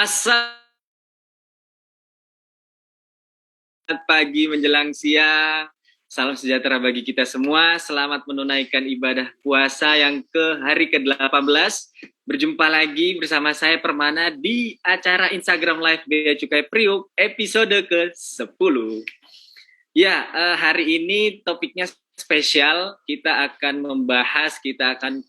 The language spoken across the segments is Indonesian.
Selamat pagi menjelang siang. Salam sejahtera bagi kita semua. Selamat menunaikan ibadah puasa yang hari ke-18. Berjumpa lagi bersama saya Permana di acara Instagram Live Bea Cukai Priuk episode ke-10. Ya, hari ini topiknya spesial. Kita akan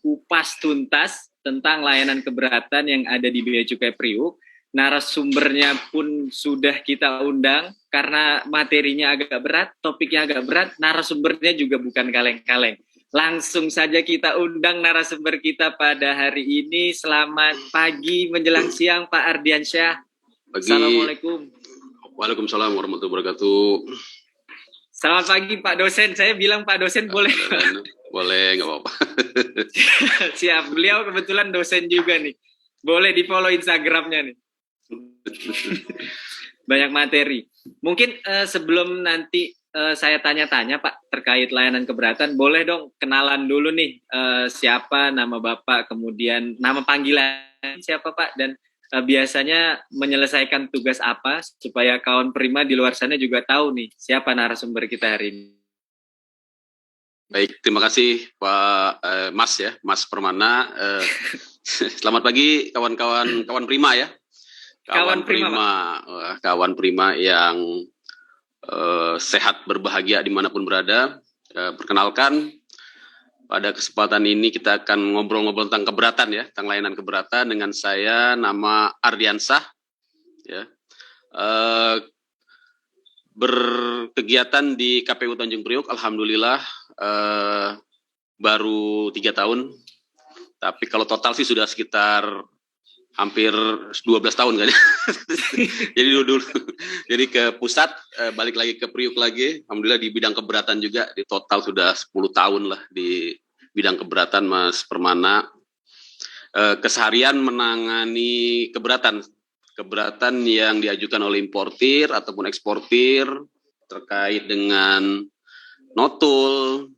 kupas tuntas tentang layanan keberatan yang ada di Bea Cukai Priuk. Narasumbernya pun sudah kita undang karena materinya agak berat, topiknya agak berat, narasumbernya juga bukan kaleng-kaleng. Langsung saja kita undang narasumber kita pada hari ini. Selamat pagi menjelang siang Pak Ardiansyah. Assalamualaikum. Waalaikumsalam warahmatullahi wabarakatuh. Selamat pagi Pak dosen. Saya bilang Pak dosen boleh? Boleh, nggak apa-apa. Siap, beliau kebetulan dosen juga nih. Boleh di-follow Instagramnya nih. Banyak materi. Mungkin sebelum nanti saya tanya-tanya Pak terkait layanan keberatan, boleh dong kenalan dulu nih siapa nama Bapak, kemudian nama panggilan siapa Pak, dan biasanya menyelesaikan tugas apa supaya kawan Prima di luar sana juga tahu nih siapa narasumber kita hari ini. Baik, terima kasih Pak Mas Permana. Selamat pagi kawan Prima ya. Kawan Prima yang sehat berbahagia dimanapun berada. Perkenalkan, pada kesempatan ini kita akan ngobrol-ngobrol tentang keberatan ya, tentang layanan keberatan dengan saya, nama Ardiansyah. Ya. Berkegiatan di KPU Tanjung Priok, alhamdulillah baru 3 tahun. Tapi kalau total sih sudah sekitar hampir 12 tahun kan. Jadi ke pusat, balik lagi ke Priuk lagi. Alhamdulillah di bidang keberatan juga, di total sudah 10 tahun lah di bidang keberatan Mas Permana. Keseharian menangani keberatan yang diajukan oleh importir ataupun eksportir terkait dengan notul,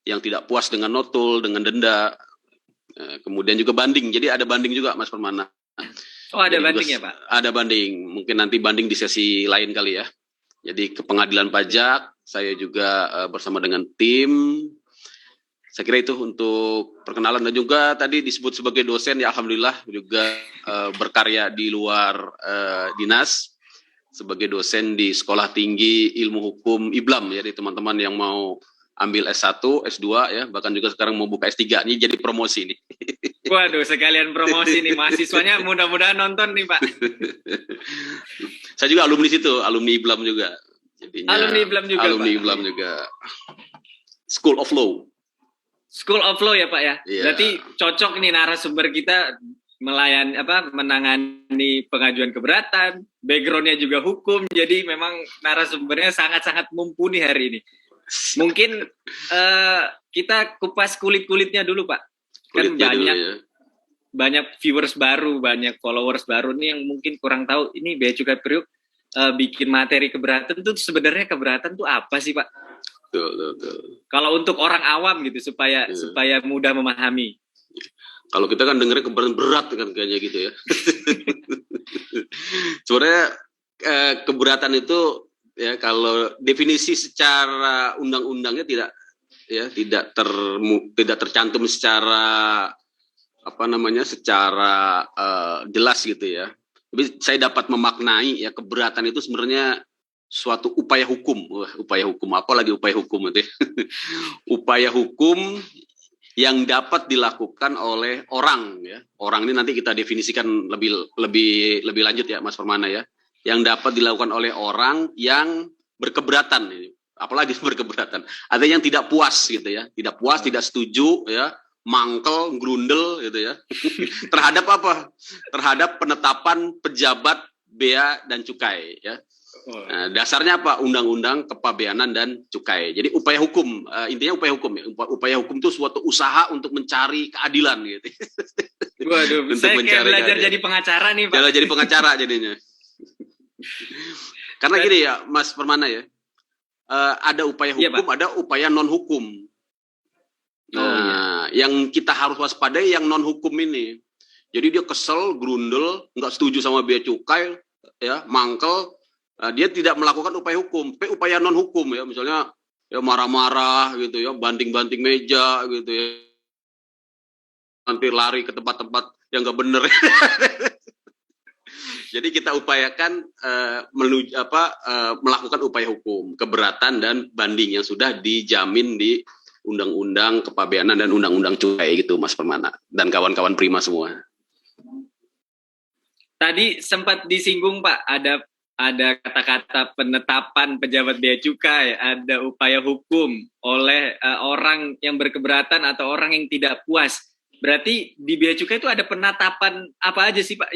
yang tidak puas dengan notul, dengan denda, kemudian juga banding. Jadi ada banding juga Mas Permana. Oh, ada banding ya Pak? Ada banding, mungkin nanti banding di sesi lain kali ya. Jadi ke pengadilan pajak, saya juga bersama dengan tim. Saya kira itu untuk perkenalan, dan juga tadi disebut sebagai dosen ya, alhamdulillah juga berkarya di luar dinas sebagai dosen di Sekolah Tinggi Ilmu Hukum IBLAM ya. Jadi teman-teman yang mau ambil S1, S2 ya, bahkan juga sekarang mau buka S3, ini jadi promosi nih. Waduh, sekalian promosi nih, mahasiswanya mudah-mudahan nonton nih Pak. Saya juga alumni situ, alumni IBLAM juga. Jadinya, alumni IBLAM juga alumni Pak? IBLAM juga. School of Law. School of Law ya Pak ya? Yeah. Berarti cocok nih narasumber kita menangani pengajuan keberatan, backgroundnya juga hukum, jadi memang narasumbernya sangat-sangat mumpuni hari ini. Mungkin kita kupas kulit-kulitnya dulu Pak. Kan banyak viewers baru, banyak followers baru nih yang mungkin kurang tahu ini Bea Cukai Priuk bikin materi keberatan itu sebenarnya keberatan tuh apa sih Pak? Betul. Kalau untuk orang awam gitu supaya mudah memahami. Kalau kita kan dengernya keberatan berat kan kayaknya gitu ya. Sebenarnya keberatan itu ya, kalau definisi secara undang-undangnya tidak tercantum secara secara jelas gitu ya. Tapi saya dapat memaknai ya, keberatan itu sebenarnya suatu upaya hukum. Apalagi upaya hukum itu. Upaya hukum yang dapat dilakukan oleh orang ya. Orang ini nanti kita definisikan lebih lanjut ya Mas Permana ya. Yang dapat dilakukan oleh orang yang berkeberatan, apalagi berkeberatan, ada yang tidak puas gitu ya, tidak puas, tidak setuju ya, mangkel, grundel gitu ya, terhadap apa? Terhadap penetapan pejabat bea dan cukai ya. Nah, dasarnya apa? Undang-undang kepabeanan dan cukai. Jadi upaya hukum, intinya upaya hukum ya. Upaya hukum itu suatu usaha untuk mencari keadilan gitu. Waduh, saya kayak belajar keadilan. Jadi pengacara nih Pak. Jadi pengacara jadinya. Karena gini ya Mas Permana ya, ada upaya hukum, ada upaya non hukum. Nah, yang kita harus waspadai yang non hukum ini. Jadi dia kesel, grundel, nggak setuju sama bea cukai, ya, mangkel. Dia tidak melakukan upaya hukum, tapi upaya non hukum ya, misalnya ya marah-marah gitu ya, banting-banting meja gitu ya, nanti lari ke tempat-tempat yang nggak bener. Jadi kita upayakan melakukan upaya hukum, keberatan dan banding yang sudah dijamin di Undang-Undang Kepabeanan dan Undang-Undang Cukai gitu, Mas Permana dan kawan-kawan Prima semua. Tadi sempat disinggung Pak, ada kata-kata penetapan pejabat bea cukai, ada upaya hukum oleh orang yang berkeberatan atau orang yang tidak puas. Berarti di bea cukai itu ada penetapan apa aja sih Pak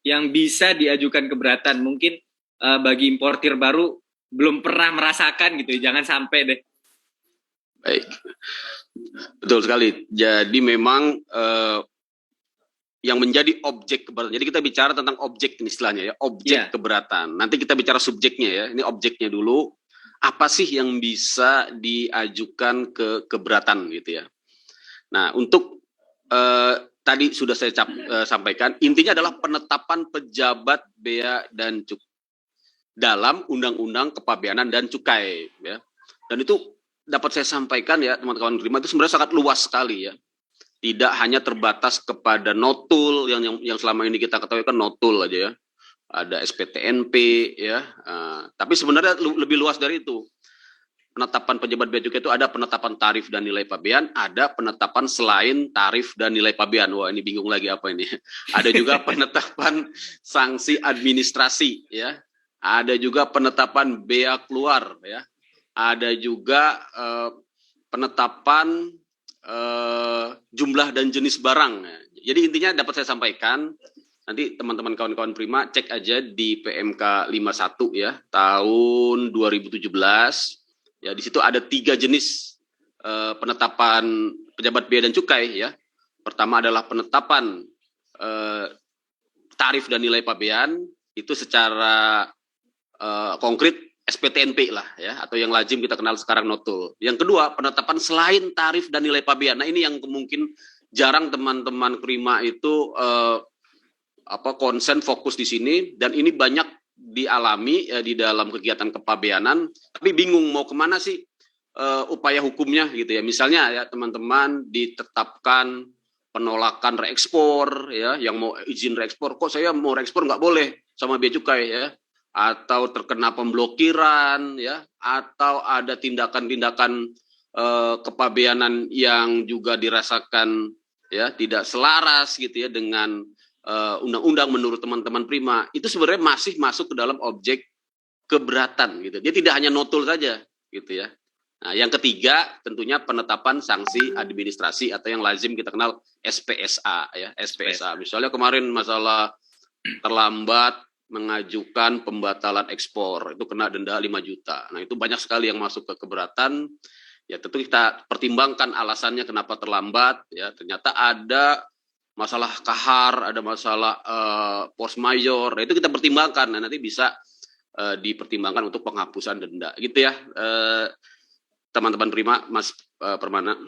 yang bisa diajukan keberatan? Mungkin bagi importir baru belum pernah merasakan gitu, jangan sampai deh. Baik, betul sekali. Jadi memang yang menjadi objek keberatan. Jadi kita bicara tentang objek istilahnya ya, objek keberatan. Nanti kita bicara subjeknya ya. Ini objeknya dulu. Apa sih yang bisa diajukan ke keberatan gitu ya. Nah, untuk tadi sudah saya sampaikan, intinya adalah penetapan pejabat bea dan cukai dalam Undang-Undang Kepabeanan dan Cukai ya. Dan itu dapat saya sampaikan ya, teman-teman Prima, itu sebenarnya sangat luas sekali ya. Tidak hanya terbatas kepada notul yang selama ini kita ketahui kan notul aja ya, ada SPTNP ya, tapi sebenarnya lebih luas dari itu. Penetapan pejabat bea cukai itu ada penetapan tarif dan nilai pabean, ada penetapan selain tarif dan nilai pabean. Wah, ini bingung lagi apa ini. Ada juga penetapan sanksi administrasi ya, ada juga penetapan bea keluar ya, ada juga penetapan jumlah dan jenis barang. Jadi intinya dapat saya sampaikan, nanti teman-teman kawan-kawan Prima cek aja di PMK 51 ya, tahun 2017. Ya, di situ ada 3 jenis penetapan pejabat bea dan cukai ya. Pertama adalah penetapan tarif dan nilai pabean, itu secara konkret SPTNP lah ya, atau yang lazim kita kenal sekarang notul. Yang kedua, penetapan selain tarif dan nilai pabean. Nah, ini yang mungkin jarang teman-teman Prima itu konsen fokus di sini, dan ini banyak dialami di dalam kegiatan kepabeanan, tapi bingung mau kemana sih upaya hukumnya gitu ya. Misalnya ya teman-teman ditetapkan penolakan reekspor ya, yang mau izin reekspor, kok saya mau reekspor nggak boleh sama bea cukai ya, atau terkena pemblokiran ya, atau ada tindakan-tindakan kepabeanan yang juga dirasakan ya tidak selaras gitu ya dengan undang-undang menurut teman-teman Prima, itu sebenarnya masih masuk ke dalam objek keberatan gitu. Dia tidak hanya notul saja gitu ya. Nah, yang ketiga tentunya penetapan sanksi administrasi atau yang lazim kita kenal SPSA ya, SPSA. Misalnya kemarin masalah terlambat mengajukan pembatalan ekspor, itu kena denda 5 juta. Nah, itu banyak sekali yang masuk ke keberatan. Ya, tentu kita pertimbangkan alasannya kenapa terlambat ya. Ternyata ada masalah kahar, ada masalah force majeure. Nah, itu kita pertimbangkan. Nah, nanti bisa dipertimbangkan untuk penghapusan denda gitu ya. Teman-teman Prima, Mas Permana.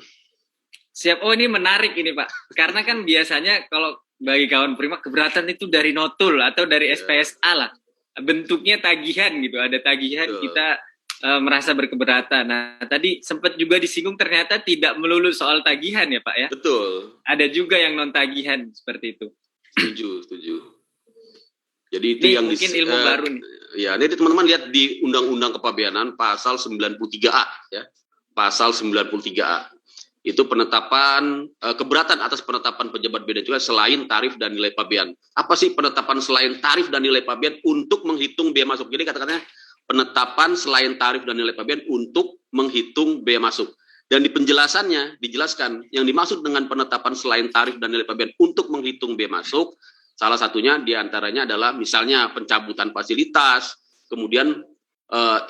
Siap. Oh, ini menarik ini Pak. Karena kan biasanya kalau bagi kawan Prima, keberatan itu dari notul atau dari SPSA lah. Bentuknya tagihan gitu, ada tagihan kita merasa berkeberatan. Nah, tadi sempat juga disinggung ternyata tidak melulu soal tagihan ya Pak ya? Betul. Ada juga yang non tagihan seperti itu. Setuju. Jadi itu ini yang mungkin ilmu baru nih. Ya, ini teman-teman lihat di Undang-Undang Kepabeanan pasal 93A ya. Pasal 93A. Itu penetapan keberatan atas penetapan pejabat bea dan cukai selain tarif dan nilai pabean. Apa sih penetapan selain tarif dan nilai pabean untuk menghitung bea masuk? Jadi kata-katanya penetapan selain tarif dan nilai pabean untuk menghitung bea masuk. Dan di penjelasannya dijelaskan yang dimaksud dengan penetapan selain tarif dan nilai pabean untuk menghitung bea masuk, salah satunya diantaranya adalah misalnya pencabutan fasilitas, kemudian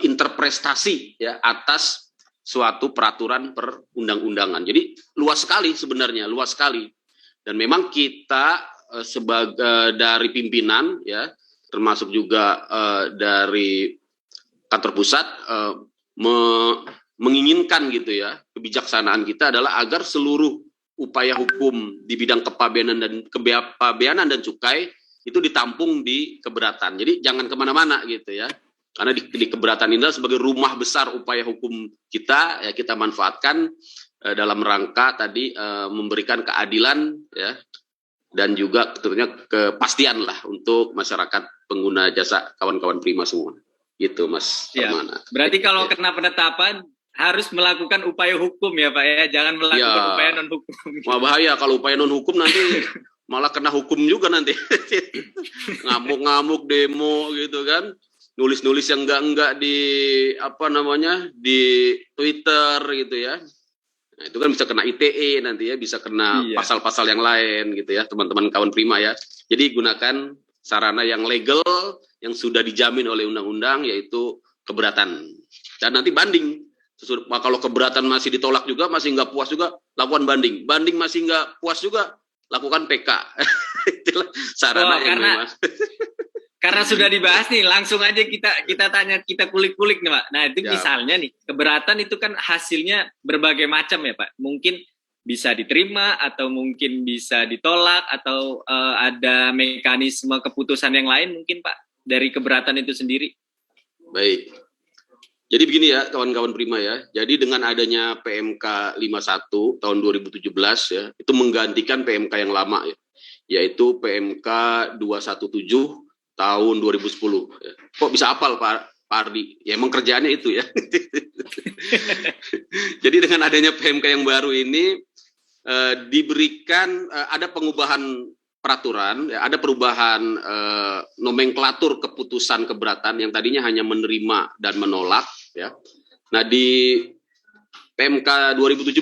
interpretasi ya atas suatu peraturan perundang-undangan. Jadi luas sekali sebenarnya, luas sekali. Dan memang kita sebagai dari pimpinan ya, termasuk juga dari kantor pusat menginginkan gitu ya, kebijaksanaan kita adalah agar seluruh upaya hukum di bidang kepabeanan dan cukai itu ditampung di keberatan. Jadi jangan kemana-mana gitu ya. Karena di keberatan ini sebagai rumah besar upaya hukum kita, ya kita manfaatkan dalam rangka tadi memberikan keadilan ya, dan juga tentunya kepastian lah untuk masyarakat pengguna jasa kawan-kawan Prima semua. Gitu Mas Permana. Berarti kalau kena penetapan harus melakukan upaya hukum ya Pak ya, jangan melakukan upaya non hukum. Wah bahaya kalau upaya non hukum nanti malah kena hukum juga nanti. Ngamuk-ngamuk demo gitu kan. Nulis-nulis yang enggak di di Twitter gitu ya. Nah, itu kan bisa kena ITE nanti ya, bisa kena pasal-pasal yang lain gitu ya, teman-teman kawan Prima ya. Jadi gunakan sarana yang legal yang sudah dijamin oleh undang-undang, yaitu keberatan. Dan nanti banding. Kalau keberatan masih ditolak juga, masih nggak puas juga, lakukan banding. Banding masih nggak puas juga, lakukan PK. Itulah sarana yang memang. Karena sudah dibahas nih, langsung aja kita tanya, kita kulik-kulik nih Pak. Nah itu misalnya nih, keberatan itu kan hasilnya berbagai macam ya Pak. Mungkin bisa diterima, atau mungkin bisa ditolak, atau ada mekanisme keputusan yang lain mungkin Pak, dari keberatan itu sendiri. Baik. Jadi begini ya kawan-kawan Prima ya. Jadi dengan adanya PMK 51 tahun 2017 ya, itu menggantikan PMK yang lama ya, yaitu PMK 217 tahun 2010. Ya. Kok bisa hafal Pak Ardi? Ya emang kerjaannya itu ya. Jadi dengan adanya PMK yang baru ini diberikan ada pengubahan peraturan, ya, ada perubahan nomenklatur keputusan keberatan yang tadinya hanya menerima dan menolak. Ya. Nah di PMK 2017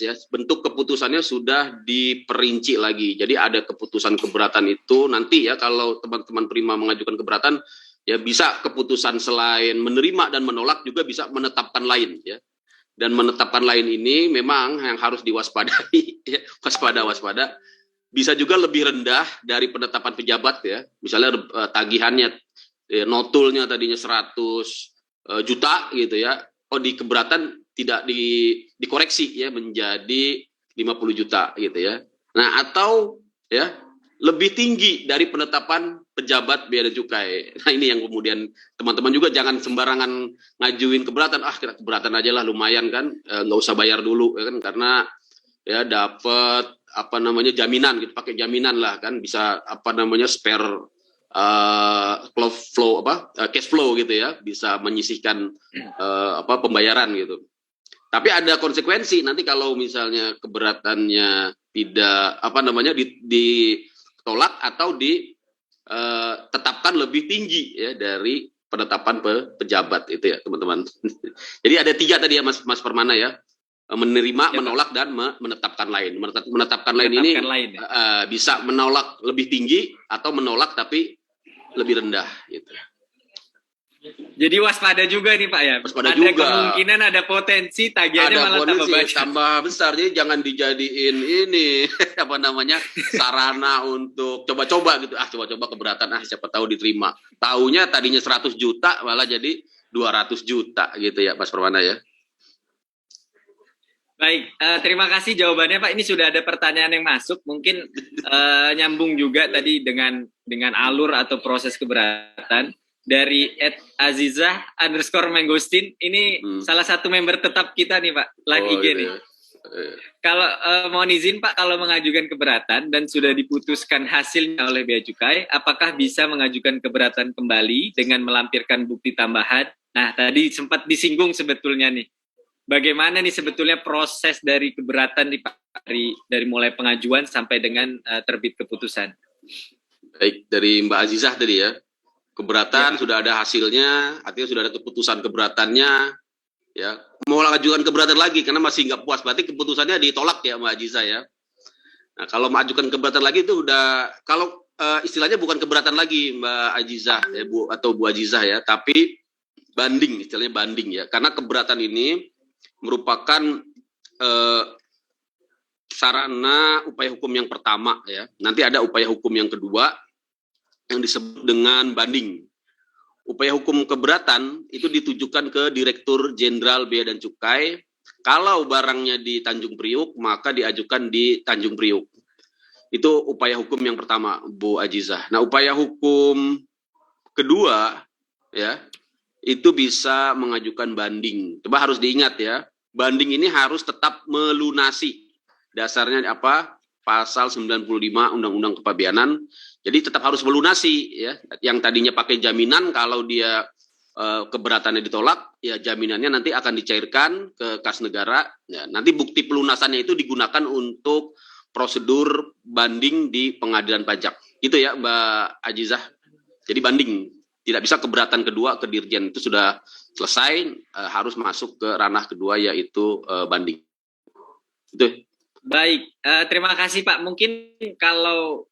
ya, bentuk keputusannya sudah diperinci lagi. Jadi ada keputusan keberatan itu nanti ya, kalau teman-teman Prima mengajukan keberatan ya, bisa keputusan selain menerima dan menolak juga bisa menetapkan lain ya. Dan menetapkan lain ini memang yang harus diwaspadai ya, waspada. Bisa juga lebih rendah dari penetapan pejabat ya. Misalnya tagihannya notulnya tadinya 100 juta gitu ya. Oh di keberatan tidak dikoreksi ya menjadi 50 juta gitu ya. Nah atau ya lebih tinggi dari penetapan pejabat bea dan cukai. Nah ini yang kemudian teman-teman juga jangan sembarangan ngajuin keberatan. Kita keberatan aja lah, lumayan kan, nggak usah bayar dulu ya kan, karena ya dapat jaminan gitu, pakai jaminan lah kan, bisa spare cash flow gitu ya, bisa menyisihkan pembayaran gitu. Tapi ada konsekuensi nanti kalau misalnya keberatannya tidak ditolak atau ditetapkan lebih tinggi ya dari penetapan pejabat itu ya teman-teman. Jadi ada 3 tadi ya Mas Permana ya, menerima, menolak dan menetapkan lain. Menetapkan lain ini bisa menolak lebih tinggi atau menolak tapi lebih rendah gitu. Jadi waspada juga nih Pak ya. Waspada ada juga. Kemungkinan ada potensi tagihannya malah tambah besar. Jadi jangan dijadiin ini sarana untuk coba-coba gitu. Coba-coba keberatan, siapa tahu diterima. Taunya tadinya 100 juta malah jadi 200 juta gitu ya Mas Permana ya. Baik, terima kasih jawabannya Pak. Ini sudah ada pertanyaan yang masuk, mungkin nyambung juga tadi dengan alur atau proses keberatan. Dari @azizah_mangostin, ini salah satu member tetap kita nih Pak, live IG nih. Kalau mohon izin Pak, kalau mengajukan keberatan dan sudah diputuskan hasilnya oleh Bea Cukai, apakah bisa mengajukan keberatan kembali dengan melampirkan bukti tambahan? Nah, tadi sempat disinggung sebetulnya nih. Bagaimana nih sebetulnya proses dari keberatan nih Pak, dari mulai pengajuan sampai dengan terbit keputusan? Baik, dari Mbak Azizah tadi ya. Keberatan sudah ada hasilnya, artinya sudah ada keputusan keberatannya, ya. Mau mengajukan keberatan lagi karena masih nggak puas, berarti keputusannya ditolak ya Mbak Azizah ya. Nah kalau mengajukan keberatan lagi itu udah, kalau istilahnya bukan keberatan lagi Mbak Azizah ya, Bu Azizah ya, tapi banding, istilahnya banding ya. Karena keberatan ini merupakan sarana upaya hukum yang pertama ya. Nanti ada upaya hukum yang kedua yang disebut dengan banding. Upaya hukum keberatan itu ditujukan ke Direktur Jenderal Bea dan Cukai Kalau barangnya di Tanjung Priuk, maka diajukan di Tanjung Priuk. Itu upaya hukum yang pertama, Bu Ajizah. Nah, upaya hukum kedua, ya, itu bisa mengajukan banding. Coba harus diingat ya, banding ini harus tetap melunasi. Dasarnya apa? Pasal 95 Undang-Undang Kepabeanan. Jadi tetap harus melunasi ya. Yang tadinya pakai jaminan, kalau dia keberatannya ditolak, ya jaminannya nanti akan dicairkan ke kas negara. Ya, nanti bukti pelunasannya itu digunakan untuk prosedur banding di pengadilan pajak. Gitu ya, Mbak Ajizah. Jadi banding. Tidak bisa keberatan kedua ke Dirjen, itu sudah selesai, harus masuk ke ranah kedua yaitu banding. Itu. Baik, terima kasih Pak. Mungkin kalau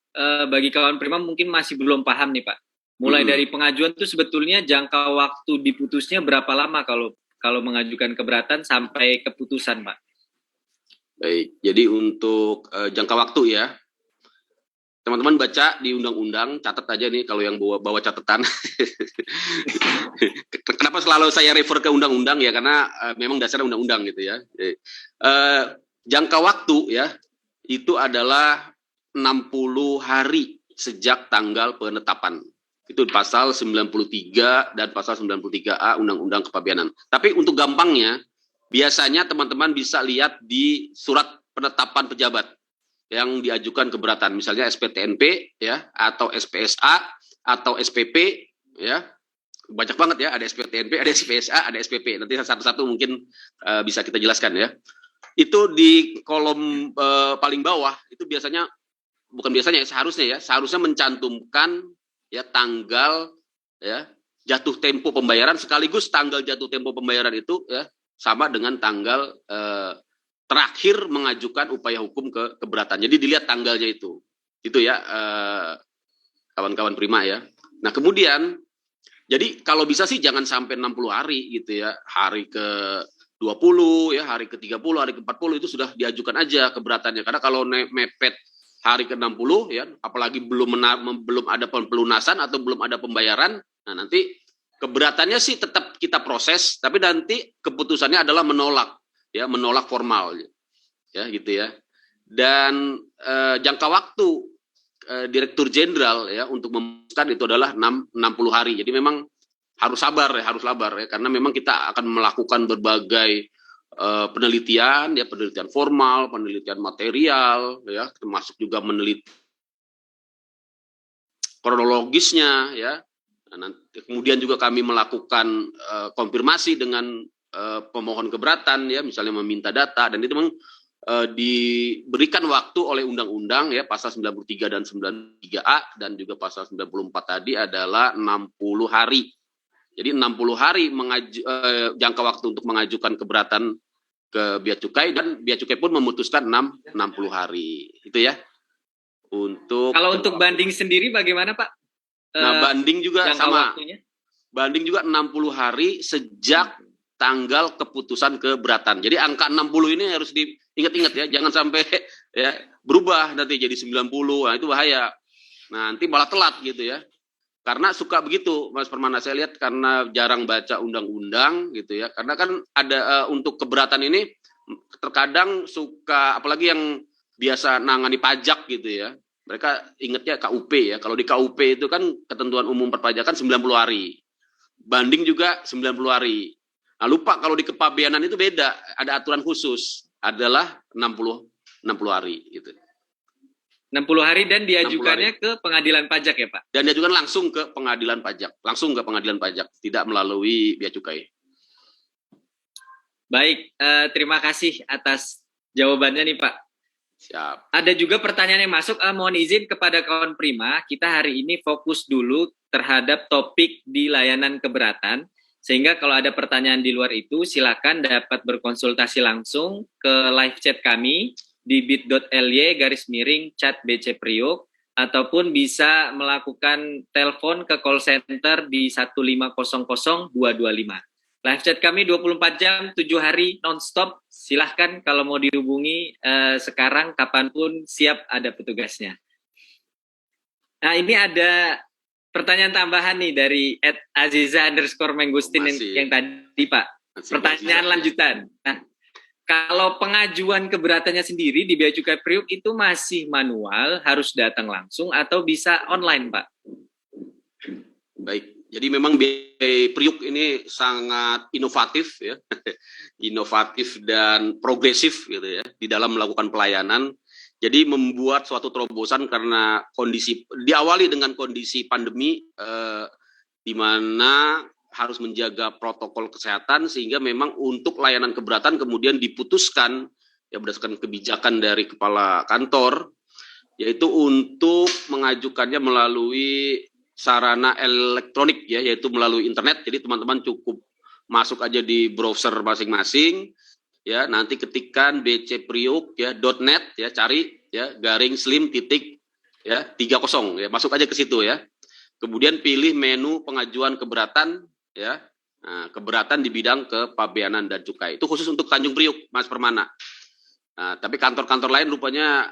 bagi kawan Prima mungkin masih belum paham nih Pak. Mulai dari pengajuan itu sebetulnya jangka waktu diputusnya berapa lama kalau mengajukan keberatan sampai keputusan Pak? Baik, jadi untuk jangka waktu ya, teman-teman baca di undang-undang, catat aja nih kalau yang bawa catatan. Kenapa selalu saya refer ke undang-undang ya, karena memang dasarnya undang-undang gitu ya. Jangka waktu ya, itu adalah 60 hari sejak tanggal penetapan. Itu pasal 93 dan pasal 93A Undang-Undang Kepabeanan. Tapi untuk gampangnya, biasanya teman-teman bisa lihat di surat penetapan pejabat yang diajukan keberatan, misalnya SPTNP ya, atau SPSA atau SPP ya. Banyak banget ya, ada SPTNP, ada SPSA, ada SPP. Nanti satu-satu mungkin bisa kita jelaskan ya. Itu di kolom paling bawah itu biasanya, bukan biasanya, seharusnya mencantumkan ya tanggal ya jatuh tempo pembayaran, sekaligus tanggal jatuh tempo pembayaran itu ya sama dengan tanggal terakhir mengajukan upaya hukum ke keberatan. Jadi dilihat tanggalnya itu ya kawan-kawan Prima ya. Nah kemudian, jadi kalau bisa sih jangan sampai 60 hari gitu ya, hari ke 20 ya, hari ke 30, hari ke 40 itu sudah diajukan aja keberatannya. Karena kalau mepet hari ke 60 ya, apalagi belum ada pelunasan atau belum ada pembayaran, nah nanti keberatannya sih tetap kita proses, tapi nanti keputusannya adalah menolak formal ya gitu ya. Dan jangka waktu Direktur Jenderal ya untuk memutuskan itu adalah 60 hari. Jadi memang harus sabar ya, karena memang kita akan melakukan berbagai penelitian formal, penelitian material ya, termasuk juga meneliti kronologisnya ya. Nah, kemudian juga kami melakukan konfirmasi dengan pemohon keberatan ya, misalnya meminta data, dan itu memang diberikan waktu oleh undang-undang ya, pasal 93 dan 93A dan juga pasal 94 tadi adalah 60 hari. Jadi 60 hari jangka waktu untuk mengajukan keberatan ke Bea Cukai, dan Bea Cukai pun memutuskan 60 hari. Itu ya. Kalau untuk banding sendiri bagaimana Pak? Nah, banding juga sama. Waktunya? Banding juga 60 hari sejak tanggal keputusan keberatan. Jadi angka 60 ini harus diingat-ingat ya, jangan sampai ya berubah nanti jadi 90. Nah, itu bahaya. Nah, nanti malah telat gitu ya. Karena suka begitu, Mas Permana, saya lihat karena jarang baca undang-undang gitu ya. Karena kan ada untuk keberatan ini terkadang suka, apalagi yang biasa nangani pajak gitu ya. Mereka ingatnya KUP ya. Kalau di KUP itu kan ketentuan umum perpajakan 90 hari. Banding juga 90 hari. Nah, lupa kalau di kepabeanan itu beda, ada aturan khusus, adalah 60 hari gitu. 60 hari dan diajukannya ke pengadilan pajak ya Pak? Dan diajukan langsung ke pengadilan pajak, tidak melalui Bea Cukai. Baik, terima kasih atas jawabannya nih Pak. Siap. Ada juga pertanyaan yang masuk, mohon izin kepada kawan Prima, kita hari ini fokus dulu terhadap topik di layanan keberatan, sehingga kalau ada pertanyaan di luar itu silakan dapat berkonsultasi langsung ke live chat kami di bit.ly/chat BC Priuk, ataupun bisa melakukan telepon ke call center di 1500225. Live chat kami 24 jam, 7 hari non-stop. Silahkan kalau mau dihubungi sekarang, kapanpun siap, ada petugasnya. Nah, ini ada pertanyaan tambahan nih dari @aziza_menggustin yang tadi Pak. Pertanyaan lanjutan. Nah, Kalau pengajuan keberatannya sendiri di Bea Cukai Priuk itu masih manual, harus datang langsung atau bisa online, Pak? Baik, jadi memang Bea Priuk ini sangat inovatif ya, inovatif dan progresif gitu ya di dalam melakukan pelayanan. Jadi membuat suatu terobosan karena kondisi diawali dengan kondisi pandemi di mana harus menjaga protokol kesehatan sehingga memang untuk layanan keberatan kemudian diputuskan ya berdasarkan kebijakan dari kepala kantor yaitu untuk mengajukannya melalui sarana elektronik ya yaitu melalui internet. Jadi teman-teman cukup masuk aja di browser masing-masing ya nanti ketikkan bcpriuk ya .net ya cari ya /slim titik ya 30 ya masuk aja ke situ ya. Kemudian pilih menu pengajuan keberatan ya. Nah, keberatan di bidang kepabeanan dan cukai. Itu khusus untuk Tanjung Priuk, Mas Permana. Nah, tapi kantor-kantor lain rupanya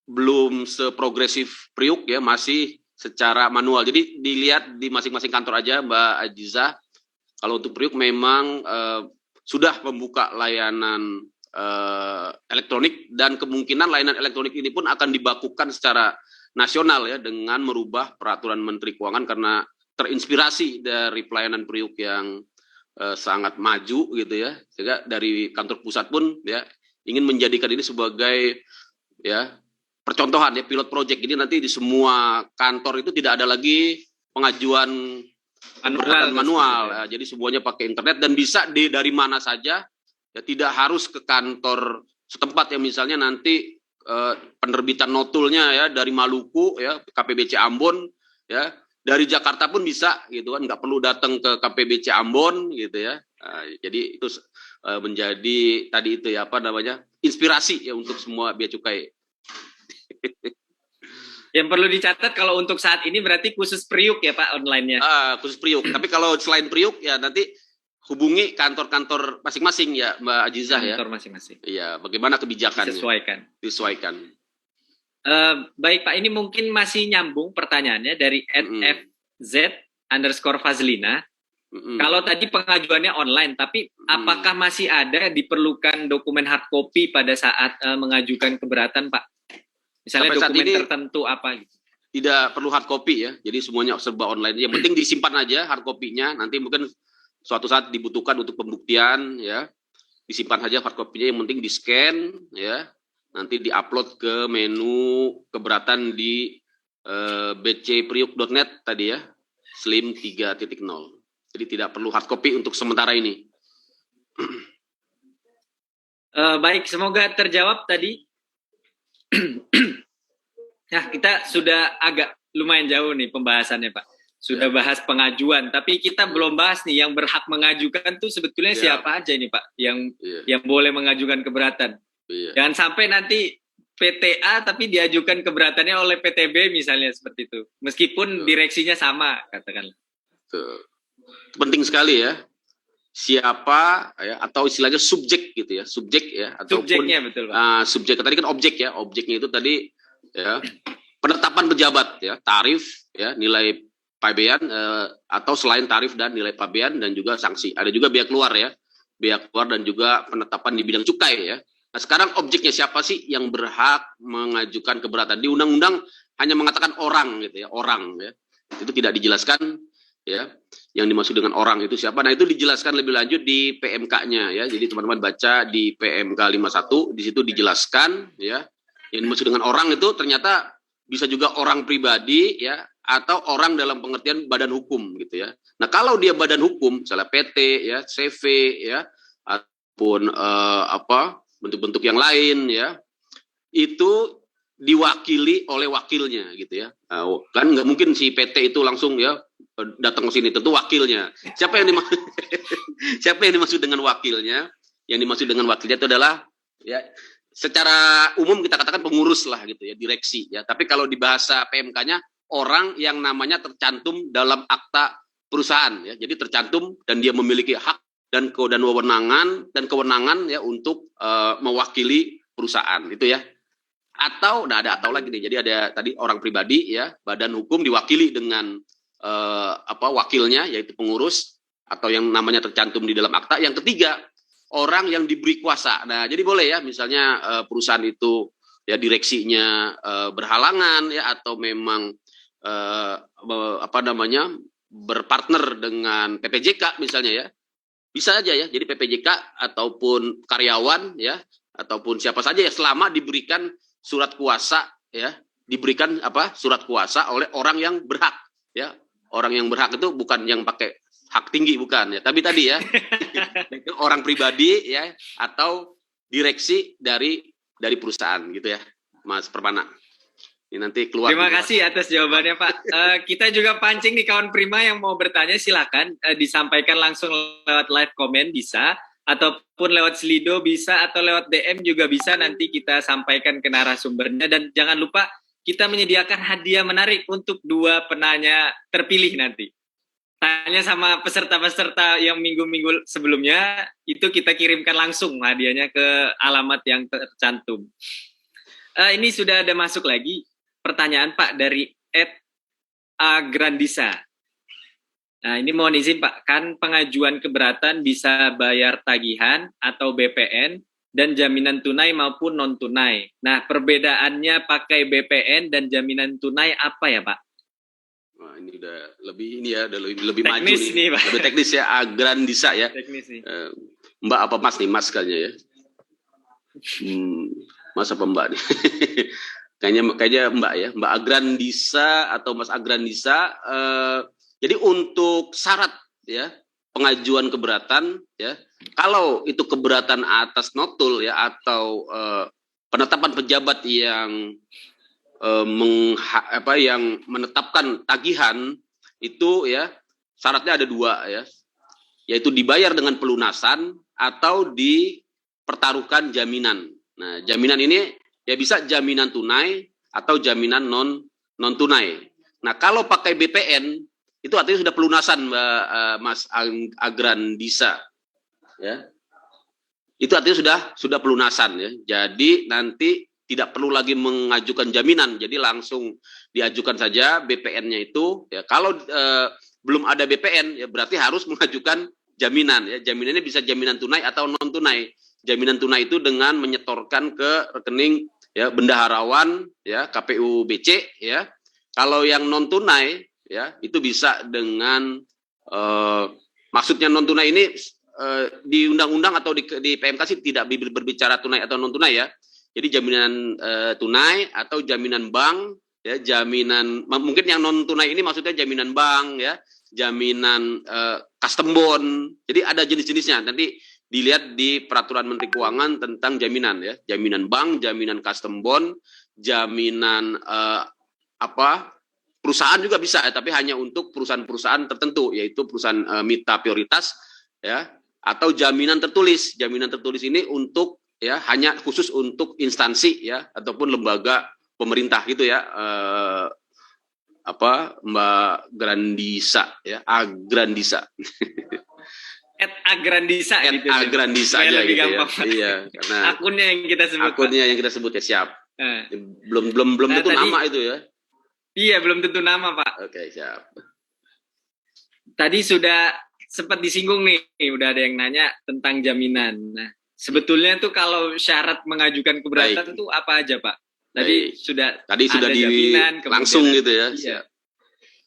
belum seprogresif Priuk ya, masih secara manual. Jadi dilihat di masing-masing kantor aja, Mbak Ajiza. Kalau untuk Priuk memang sudah membuka layanan elektronik dan kemungkinan layanan elektronik ini pun akan dibakukan secara nasional ya dengan merubah peraturan Menteri Keuangan karena terinspirasi dari pelayanan Priuk yang sangat maju gitu ya. Sehingga dari kantor pusat pun ya ingin menjadikan ini sebagai ya percontohan ya pilot project. Jadi nanti di semua kantor itu tidak ada lagi pengajuan manual ya. Jadi semuanya pakai internet dan bisa dari mana saja ya tidak harus ke kantor setempat ya misalnya nanti penerbitan notulnya ya dari Maluku ya KPBC Ambon ya dari Jakarta pun bisa gitu kan nggak perlu datang ke KPBC Ambon gitu ya. Jadi itu menjadi tadi itu ya apa namanya inspirasi ya untuk semua bea cukai. Yang perlu dicatat kalau untuk saat ini berarti khusus Priuk ya Pak online-nya? Khusus Priuk. Tapi kalau selain Priuk ya nanti hubungi kantor-kantor masing-masing ya Mbak Ajizah ya. Kantor masing-masing. Iya, bagaimana kebijakannya? Disesuaikan. Baik Pak, ini mungkin masih nyambung pertanyaannya dari @fz_fazlina. Kalau tadi pengajuannya online, tapi apakah masih ada diperlukan dokumen hard copy pada saat mengajukan keberatan Pak? Misalnya dokumen tertentu apa gitu? Tidak perlu hard copy ya, jadi semuanya serba online. Yang penting disimpan aja hard copy-nya, nanti mungkin suatu saat dibutuhkan untuk pembuktian ya disimpan saja hard copy-nya, yang penting di scan ya nanti diupload ke menu keberatan di bcpriuk.net tadi ya slim 3.0. Jadi tidak perlu hard copy untuk sementara ini. Baik, semoga terjawab tadi. Nah, kita sudah agak lumayan jauh nih pembahasannya Pak. Sudah bahas pengajuan, tapi kita belum bahas nih yang berhak mengajukan tuh sebetulnya siapa aja ini Pak yang boleh mengajukan keberatan. Jangan sampai nanti PTA tapi diajukan keberatannya oleh PTB misalnya seperti itu. Meskipun direksinya sama katakanlah. Penting sekali ya. Siapa ya atau istilahnya subjek gitu ya. Subjek ya ataupun subjeknya betul Pak. Subjek tadi kan objek ya. Objeknya itu tadi ya penetapan pejabat ya, tarif ya, nilai pabean atau selain tarif dan nilai pabean dan juga sanksi. Ada juga biaya keluar ya. Biaya keluar dan juga penetapan di bidang cukai ya. Nah, sekarang objeknya siapa sih yang berhak mengajukan keberatan? Di undang-undang hanya mengatakan orang gitu ya, orang ya. Itu tidak dijelaskan ya. Yang dimaksud dengan orang itu siapa? Nah, itu dijelaskan lebih lanjut di PMK-nya ya. Jadi teman-teman baca di PMK 51, di situ dijelaskan ya. Yang dimaksud dengan orang itu ternyata bisa juga orang pribadi ya atau orang dalam pengertian badan hukum gitu ya. Nah, kalau dia badan hukum, misalnya PT ya, CV ya, ataupun bentuk-bentuk yang lain ya, itu diwakili oleh wakilnya gitu ya. Kan nggak mungkin si PT itu langsung ya datang ke sini, tentu wakilnya. Siapa yang dimaksud dengan wakilnya? Yang dimaksud dengan wakilnya itu adalah ya secara umum kita katakan pengurus lah gitu ya, direksi ya. Tapi kalau di bahasa PMK-nya orang yang namanya tercantum dalam akta perusahaan ya. Jadi tercantum dan dia memiliki hak dan kewenangan ya untuk mewakili perusahaan itu ya. Atau ada atau lagi nih. Jadi ada tadi orang pribadi ya, badan hukum diwakili dengan wakilnya yaitu pengurus atau yang namanya tercantum di dalam akta. Yang ketiga, orang yang diberi kuasa. Nah, jadi boleh ya, misalnya perusahaan itu ya direksinya berhalangan ya, atau memang berpartner dengan PPJK misalnya ya, bisa aja ya. Jadi PPJK ataupun karyawan ya, ataupun siapa saja ya, selama diberikan surat kuasa ya, diberikan surat kuasa oleh orang yang berhak ya. Orang yang berhak itu bukan yang pakai hak tinggi, bukan ya, tapi tadi ya itu orang pribadi ya, atau direksi dari perusahaan gitu ya, Mas Permana. Ini nanti keluar. Terima kasih atas jawabannya, Pak. Kita juga pancing nih kawan Prima yang mau bertanya, silakan disampaikan langsung lewat live comment bisa, ataupun lewat Slido bisa, atau lewat DM juga bisa, nanti kita sampaikan ke narasumbernya. Dan jangan lupa kita menyediakan hadiah menarik untuk 2 penanya terpilih nanti. Tanya sama peserta-peserta yang minggu-minggu sebelumnya, itu kita kirimkan langsung hadiahnya ke alamat yang tercantum. Ini sudah ada masuk lagi pertanyaan, Pak, dari @agrandisa. Nah, ini mohon izin, Pak, kan pengajuan keberatan bisa bayar tagihan atau BPN dan jaminan tunai maupun non-tunai. Nah, perbedaannya pakai BPN dan jaminan tunai apa ya, Pak? Wah, ini udah lebih maju teknis nih, Pak. Lebih teknis ya, agrandisa ya. Teknis nih. Mbak apa Mas nih, Mas kayaknya ya. Mas apa Mbak nih? kayaknya Mbak ya, Mbak Agrandisa atau Mas Agrandisa. Jadi untuk syarat ya pengajuan keberatan ya, kalau itu keberatan atas notul ya, atau penetapan pejabat yang yang menetapkan tagihan itu ya, syaratnya ada 2 ya, yaitu dibayar dengan pelunasan atau dipertaruhkan jaminan. Nah, jaminan ini ya bisa jaminan tunai atau jaminan non tunai. Nah, kalau pakai BPN itu artinya sudah pelunasan, Mas Agrandisa ya. Itu artinya sudah pelunasan ya. Jadi nanti tidak perlu lagi mengajukan jaminan, jadi langsung diajukan saja BPN-nya itu ya. Kalau belum ada BPN ya berarti harus mengajukan jaminan ya. Jaminannya bisa jaminan tunai atau non tunai. Jaminan tunai itu dengan menyetorkan ke rekening ya bendaharawan ya, KPU BC ya. Kalau yang non tunai ya itu bisa dengan maksudnya non tunai ini di undang-undang atau di PMK sih tidak berbicara tunai atau non tunai ya. Jadi jaminan tunai atau jaminan bank ya, jaminan mungkin yang non tunai ini maksudnya jaminan bank ya, jaminan custom bond. Jadi ada jenis-jenisnya. Nanti dilihat di peraturan Menteri Keuangan tentang jaminan ya, jaminan bank, jaminan custom bond, jaminan perusahaan juga bisa ya, tapi hanya untuk perusahaan-perusahaan tertentu, yaitu perusahaan mitra prioritas ya, atau jaminan tertulis. Jaminan tertulis ini untuk ya hanya khusus untuk instansi ya ataupun lembaga pemerintah gitu ya. Mbak Grandisa ya, Agrandisa. Agrandisa gitu. Agrandisa aja gitu ya. Iya, karena akunnya yang kita sebut. Akunnya yang kita sebut ya, siap. Belum tentu nama itu ya. Iya, belum tentu nama, Pak. Oke, siap. Tadi sudah sempat disinggung nih, udah ada yang nanya tentang jaminan. Nah, sebetulnya tuh kalau syarat mengajukan keberatan tuh apa aja, Pak? Tadi sudah jaminan, langsung gitu ya. Iya.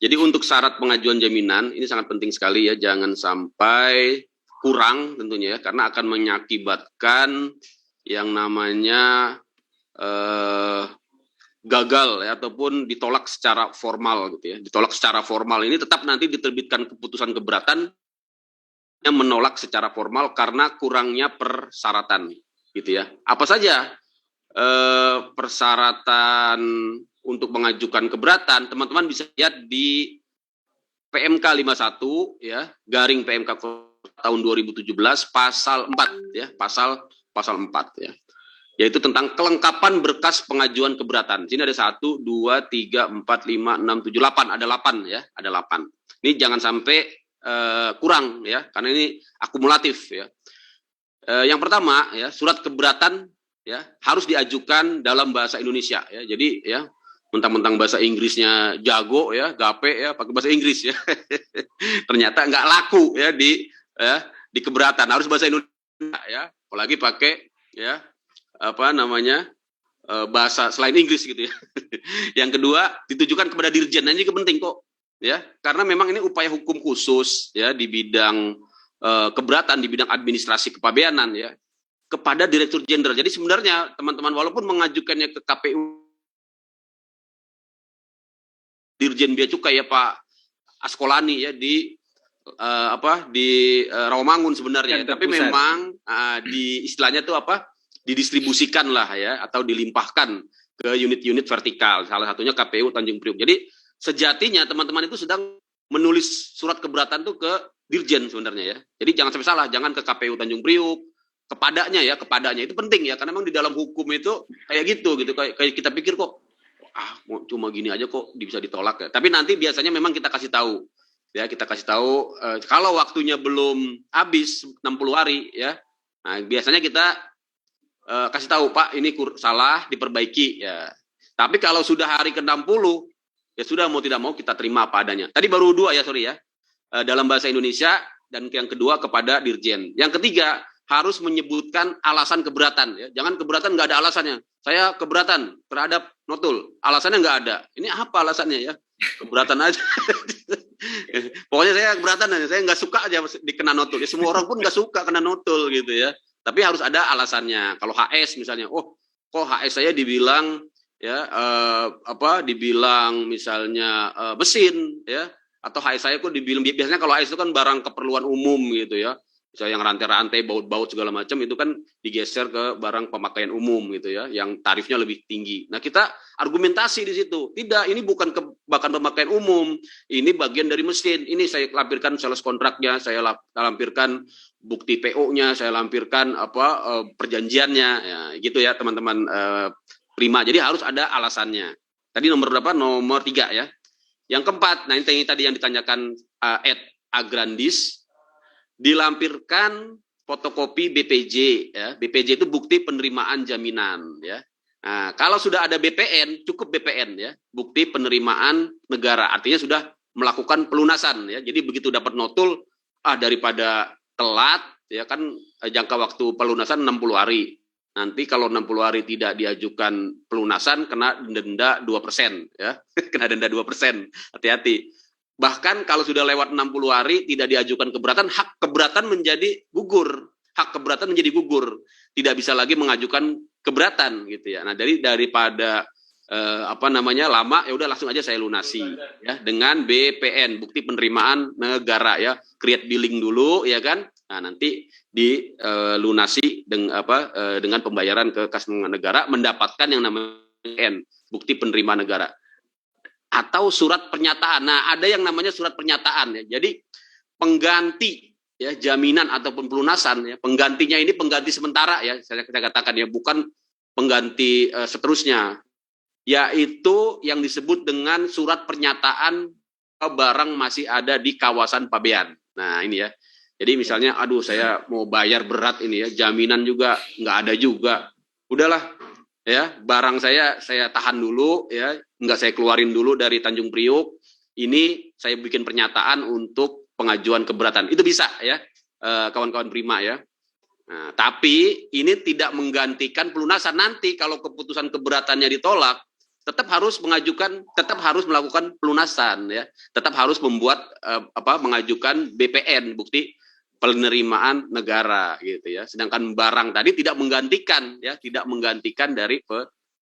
Jadi untuk syarat pengajuan jaminan ini sangat penting sekali ya, jangan sampai kurang tentunya ya, karena akan mengakibatkan yang namanya gagal ya, ataupun ditolak secara formal gitu ya. Ditolak secara formal ini tetap nanti diterbitkan keputusan keberatan yang menolak secara formal karena kurangnya persyaratan gitu ya. Apa saja persyaratan untuk mengajukan keberatan? Teman-teman bisa lihat di PMK 51 ya, garing PMK tahun 2017 pasal 4 ya, pasal 4 ya. Yaitu tentang kelengkapan berkas pengajuan keberatan. Di sini ada 1, 2, 3, 4, 5, 6, 7, 8. Ada 8 ya, ada 8. Ini jangan sampai kurang ya, karena ini akumulatif ya. Yang pertama ya, surat keberatan ya harus diajukan dalam bahasa Indonesia ya. Jadi ya, mentang-mentang bahasa Inggrisnya jago ya, gape ya, pakai bahasa Inggris ya. Ternyata nggak laku ya di keberatan, harus bahasa Indonesia. ya, apalagi pakai ya apa namanya bahasa selain Inggris gitu ya. Yang kedua ditujukan kepada dirjen, nah, ini juga penting kok ya, karena memang ini upaya hukum khusus ya di bidang keberatan di bidang administrasi kepabeanan ya kepada Direktur Jenderal. Jadi sebenarnya teman-teman walaupun mengajukannya ke KPU Dirjen Bea Cukai ya Pak Askolani ya di Rawamangun sebenarnya, tapi memang di istilahnya tuh apa didistribusikan lah ya atau dilimpahkan ke unit-unit vertikal, salah satunya KPU Tanjung Priok. Jadi sejatinya teman-teman itu sedang menulis surat keberatan tuh ke Dirjen sebenarnya ya. Jadi jangan sampai salah, jangan ke KPU Tanjung Priok, kepadanya itu penting ya, karena memang di dalam hukum itu kayak gitu kayak kita pikir kok cuma gini aja kok bisa ditolak ya. Tapi nanti biasanya memang kita kasih tahu. Ya, kita kasih tahu kalau waktunya belum habis 60 hari ya. Nah, biasanya kita kasih tahu, Pak, ini salah, diperbaiki ya. Tapi kalau sudah hari ke-60 ya sudah mau tidak mau kita terima apa adanya. Tadi baru 2 ya, sorry ya. Dalam bahasa Indonesia dan yang kedua kepada Dirjen. Yang ketiga harus menyebutkan alasan keberatan ya. Jangan keberatan nggak ada alasannya. Saya keberatan terhadap notul. Alasannya nggak ada. Ini apa alasannya ya? Keberatan aja. Pokoknya saya keberatan aja. Saya nggak suka aja dikena notul. Ya, semua orang pun nggak suka kena notul gitu ya. Tapi harus ada alasannya. Kalau HS misalnya, oh kok HS saya dibilang ya dibilang misalnya mesin ya, atau HS saya kok dibilang, biasanya kalau HS itu kan barang keperluan umum gitu ya. Misalnya yang rantai-rantai, baut-baut segala macam itu kan digeser ke barang pemakaian umum gitu ya, yang tarifnya lebih tinggi. Nah, kita argumentasi di situ. Tidak, ini bukan bahkan pemakaian umum, ini bagian dari mesin. Ini saya lampirkan sales kontraknya, saya lampirkan bukti PO-nya, saya lampirkan perjanjiannya, ya, gitu ya teman-teman prima. Jadi harus ada alasannya. Tadi nomor berapa? Nomor 3 ya. Yang keempat, nah ini tadi yang ditanyakan Ed Agrandis, dilampirkan fotokopi BPJ ya. BPJ itu bukti penerimaan jaminan ya. Nah, kalau sudah ada BPN, cukup BPN ya, bukti penerimaan negara, artinya sudah melakukan pelunasan ya. Jadi begitu dapat notul daripada telat ya kan, jangka waktu pelunasan 60 hari. Nanti kalau 60 hari tidak diajukan pelunasan kena denda 2% ya. Kena denda 2%. Hati-hati. Bahkan kalau sudah lewat 60 hari tidak diajukan keberatan, hak keberatan menjadi gugur. Hak keberatan menjadi gugur. Tidak bisa lagi mengajukan keberatan gitu ya. Nah, daripada lama, ya udah langsung aja saya lunasi ya dengan BPN, bukti penerimaan negara ya. Create billing dulu ya kan. Nah, nanti dilunasi dengan pembayaran ke kas negara, mendapatkan yang namanya BPN, bukti penerimaan negara. Atau surat pernyataan. Nah, ada yang namanya surat pernyataan ya. Jadi pengganti ya jaminan ataupun pelunasan ya, penggantinya ini pengganti sementara ya, saya katakan ya, bukan pengganti seterusnya. Yaitu yang disebut dengan surat pernyataan barang masih ada di kawasan pabean. Nah, ini ya. Jadi misalnya saya mau bayar berat ini ya, jaminan juga nggak ada juga. Udahlah ya, barang saya tahan dulu ya, nggak saya keluarin dulu dari Tanjung Priok, ini saya bikin pernyataan untuk pengajuan keberatan. Itu bisa ya, kawan-kawan prima ya. Nah, tapi ini tidak menggantikan pelunasan. Nanti kalau keputusan keberatannya ditolak, tetap harus melakukan pelunasan ya. Tetap harus mengajukan BPN, bukti penerimaan negara gitu ya. Sedangkan barang tadi tidak menggantikan dari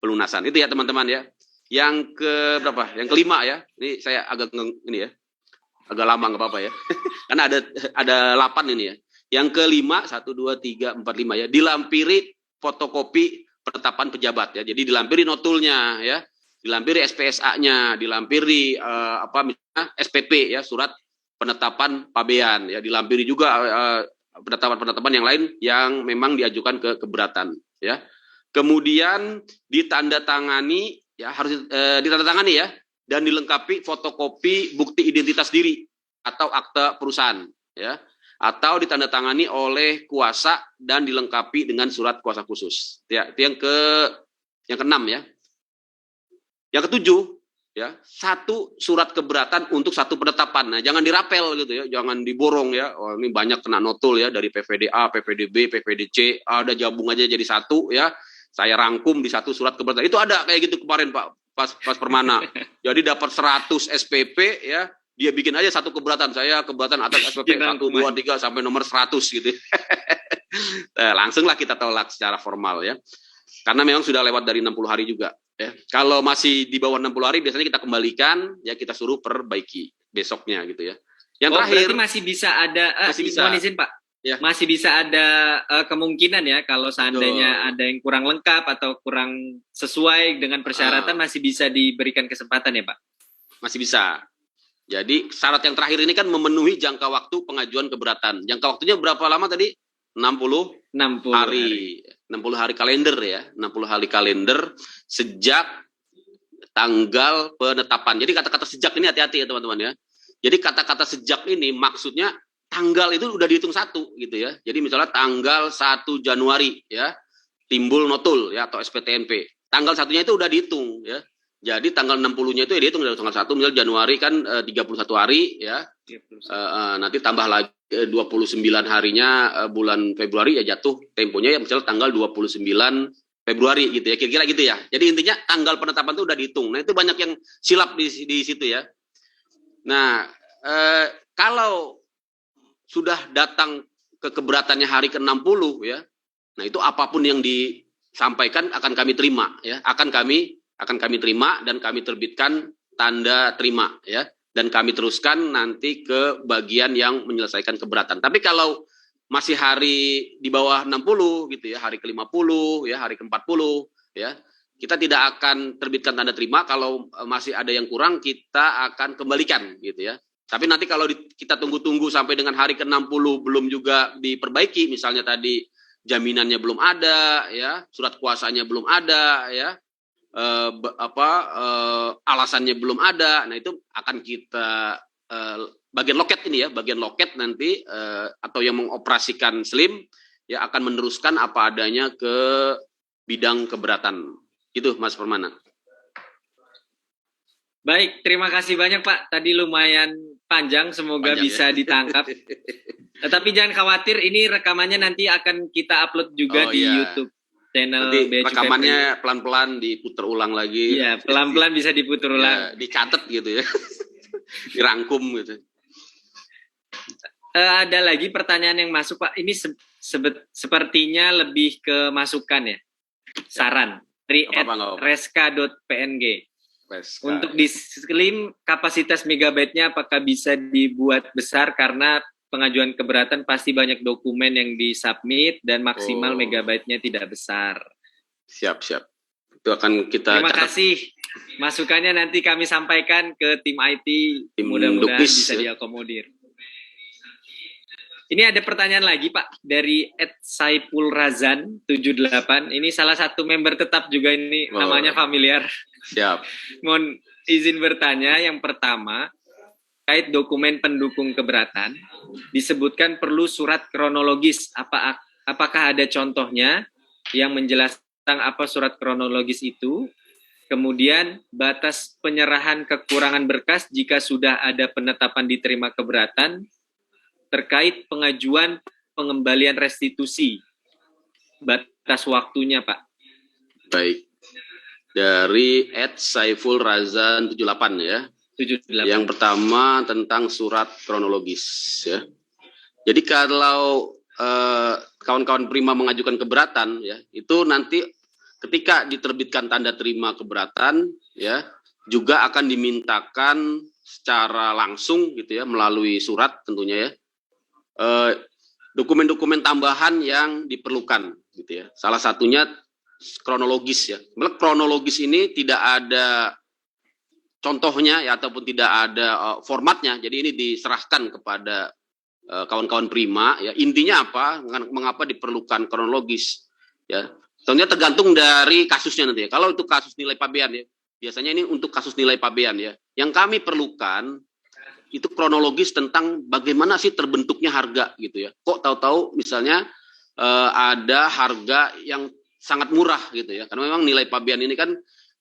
pelunasan. Itu ya teman-teman ya. Yang ke berapa? Yang kelima ya. Ini saya agak agak lama nggak apa-apa ya. Karena ada 8 ini ya. Yang kelima 1 2 3 4 5 ya. Dilampiri fotokopi penetapan pejabat ya. Jadi dilampiri notulnya ya. Dilampiri SPSA-nya, dilampiri misalnya SPP ya, surat penetapan pabean ya, dilampiri juga penetapan yang lain yang memang diajukan ke keberatan ya. Kemudian ditandatangani ya, harus ditandatangani ya, dan dilengkapi fotokopi bukti identitas diri atau akte perusahaan ya, atau ditandatangani oleh kuasa dan dilengkapi dengan surat kuasa khusus ya. Itu yang keenam ya. Yang ketujuh ya, satu surat keberatan untuk satu penetapan. Nah, jangan dirapel gitu ya, jangan diborong ya. Oh, ini banyak kena notul ya dari PVDA, PVDB, PVDC, ada gabung aja jadi satu ya. Saya rangkum di satu surat keberatan. Itu ada kayak gitu kemarin Pak, pas Permana. Jadi dapat 100 SPP ya, dia bikin aja satu keberatan. Saya keberatan atas SPP 1, 2, 3 sampai nomor 100 gitu. Langsunglah kita tolak secara formal ya. Karena memang sudah lewat dari 60 hari juga. Ya. Kalau masih di bawah 60 hari biasanya kita kembalikan, ya kita suruh perbaiki besoknya gitu ya. Yang terakhir berarti masih bisa ada, masih bisa. mohon izin Pak, ya. Masih bisa ada kemungkinan ya kalau seandainya ada yang kurang lengkap atau kurang sesuai dengan persyaratan masih bisa diberikan kesempatan ya Pak? Masih bisa. Jadi syarat yang terakhir ini kan memenuhi jangka waktu pengajuan keberatan. Jangka waktunya berapa lama tadi? 60 hari. 60 hari kalender ya. 60 hari kalender sejak tanggal penetapan. Jadi kata-kata sejak ini hati-hati ya teman-teman ya. Jadi kata-kata sejak ini maksudnya tanggal itu udah dihitung satu gitu ya. Jadi misalnya tanggal 1 Januari ya, timbul notul ya atau SPTNP. Tanggal satunya itu udah dihitung ya. Jadi tanggal 60-nya itu ya dihitung dari tanggal 1, misal Januari kan 31 hari ya. Nanti tambah lagi 29 harinya bulan Februari ya jatuh temponya ya misalnya tanggal 29 Februari gitu ya. Kira-kira gitu ya. Jadi intinya tanggal penetapan itu udah dihitung. Nah, itu banyak yang silap di situ ya. Nah, kalau sudah datang ke keberatannya hari ke-60 ya. Nah, itu apapun yang disampaikan akan kami terima ya. Akan kami terima dan kami terbitkan tanda terima ya, dan kami teruskan nanti ke bagian yang menyelesaikan keberatan. Tapi kalau masih hari di bawah 60 gitu ya, hari ke-50 ya, hari ke-40 ya, kita tidak akan terbitkan tanda terima. Kalau masih ada yang kurang kita akan kembalikan gitu ya. Tapi nanti kalau kita tunggu-tunggu sampai dengan hari ke-60 belum juga diperbaiki, misalnya tadi jaminannya belum ada ya, surat kuasanya belum ada ya, alasannya belum ada. Nah, itu akan kita bagian loket ini ya, bagian loket nanti atau yang mengoperasikan SLIM ya akan meneruskan apa adanya ke bidang keberatan. Itu Mas Permana. Baik, terima kasih banyak Pak. Tadi lumayan panjang, semoga bisa ditangkap. Tapi jangan khawatir, ini rekamannya nanti akan kita upload juga di YouTube channel nanti rekamannya pelan-pelan diputar ulang lagi. Iya, pelan-pelan bisa diputar ulang. Dicatat gitu ya. Dirangkum gitu. Ada lagi pertanyaan yang masuk Pak. Ini sepertinya lebih ke masukan ya. Saran dari @reska.png. Untuk di SLIM kapasitas megabyte-nya apakah bisa dibuat besar karena pengajuan keberatan pasti banyak dokumen yang disubmit dan maksimal megabyte-nya tidak besar. Siap. Itu akan kita Terima kasih. Masukannya nanti kami sampaikan ke tim IT. Mudah-mudahan bisa diakomodir. Ini ada pertanyaan lagi Pak dari @saipulrazan78. Ini salah satu member tetap juga ini, namanya familiar. Siap. Mohon izin bertanya, yang pertama terkait dokumen pendukung keberatan disebutkan perlu surat kronologis. Apakah ada contohnya yang menjelaskan apa surat kronologis itu? Kemudian batas penyerahan kekurangan berkas jika sudah ada penetapan diterima keberatan terkait pengajuan pengembalian restitusi. Batas waktunya Pak. Baik. Dari @saifulrazan78 ya. 78. Yang pertama tentang surat kronologis ya. Jadi kalau kawan-kawan Prima mengajukan keberatan ya, itu nanti ketika diterbitkan tanda terima keberatan ya, juga akan dimintakan secara langsung gitu ya, melalui surat tentunya ya, dokumen-dokumen tambahan yang diperlukan gitu ya. Salah satunya kronologis ya. Kronologis ini tidak ada contohnya ya, ataupun tidak ada formatnya. Jadi ini diserahkan kepada kawan-kawan Prima ya. Intinya apa? Mengapa diperlukan kronologis ya? Tentunya tergantung dari kasusnya nanti ya. Kalau itu kasus nilai pabean ya, biasanya ini untuk kasus nilai pabean ya. Yang kami perlukan itu kronologis tentang bagaimana sih terbentuknya harga gitu ya. Kok tahu-tahu misalnya ada harga yang sangat murah gitu ya. Karena memang nilai pabean ini kan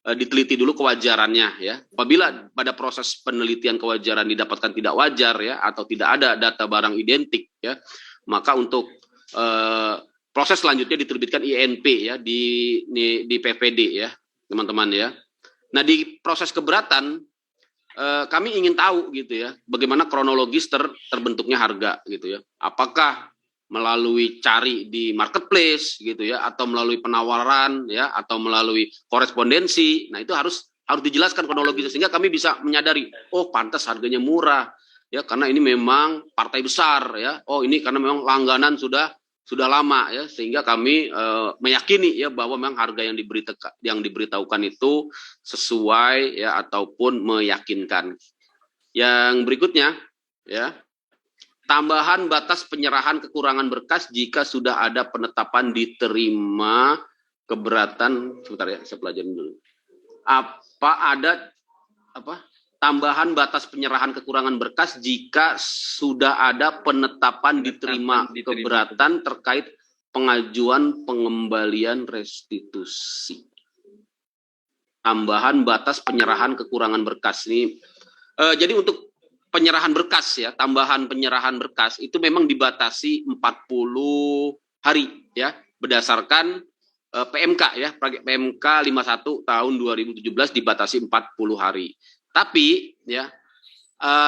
diteliti dulu kewajarannya ya. Apabila pada proses penelitian kewajaran didapatkan tidak wajar ya atau tidak ada data barang identik ya, maka untuk proses selanjutnya diterbitkan INP ya di PPD ya, teman-teman ya. Nah, di proses keberatan kami ingin tahu gitu ya, bagaimana kronologis terbentuknya harga gitu ya. Apakah melalui cari di marketplace gitu ya, atau melalui penawaran ya, atau melalui korespondensi. Nah, itu harus dijelaskan kronologisnya sehingga kami bisa menyadari, oh pantas harganya murah ya karena ini memang partai besar ya. Oh, ini karena memang langganan sudah lama ya, sehingga kami meyakini ya bahwa memang harga yang diberitahukan itu sesuai ya ataupun meyakinkan. Yang berikutnya ya, tambahan batas penyerahan kekurangan berkas jika sudah ada penetapan diterima keberatan. Sebentar ya, saya pelajarin dulu. Tambahan batas penyerahan kekurangan berkas jika sudah ada penetapan diterima keberatan terkait pengajuan pengembalian restitusi. Tambahan batas penyerahan kekurangan berkas ini. Jadi untuk penyerahan berkas ya, tambahan penyerahan berkas itu memang dibatasi 40 hari ya, berdasarkan PMK ya, PMK 51 tahun 2017 dibatasi 40 hari. Tapi ya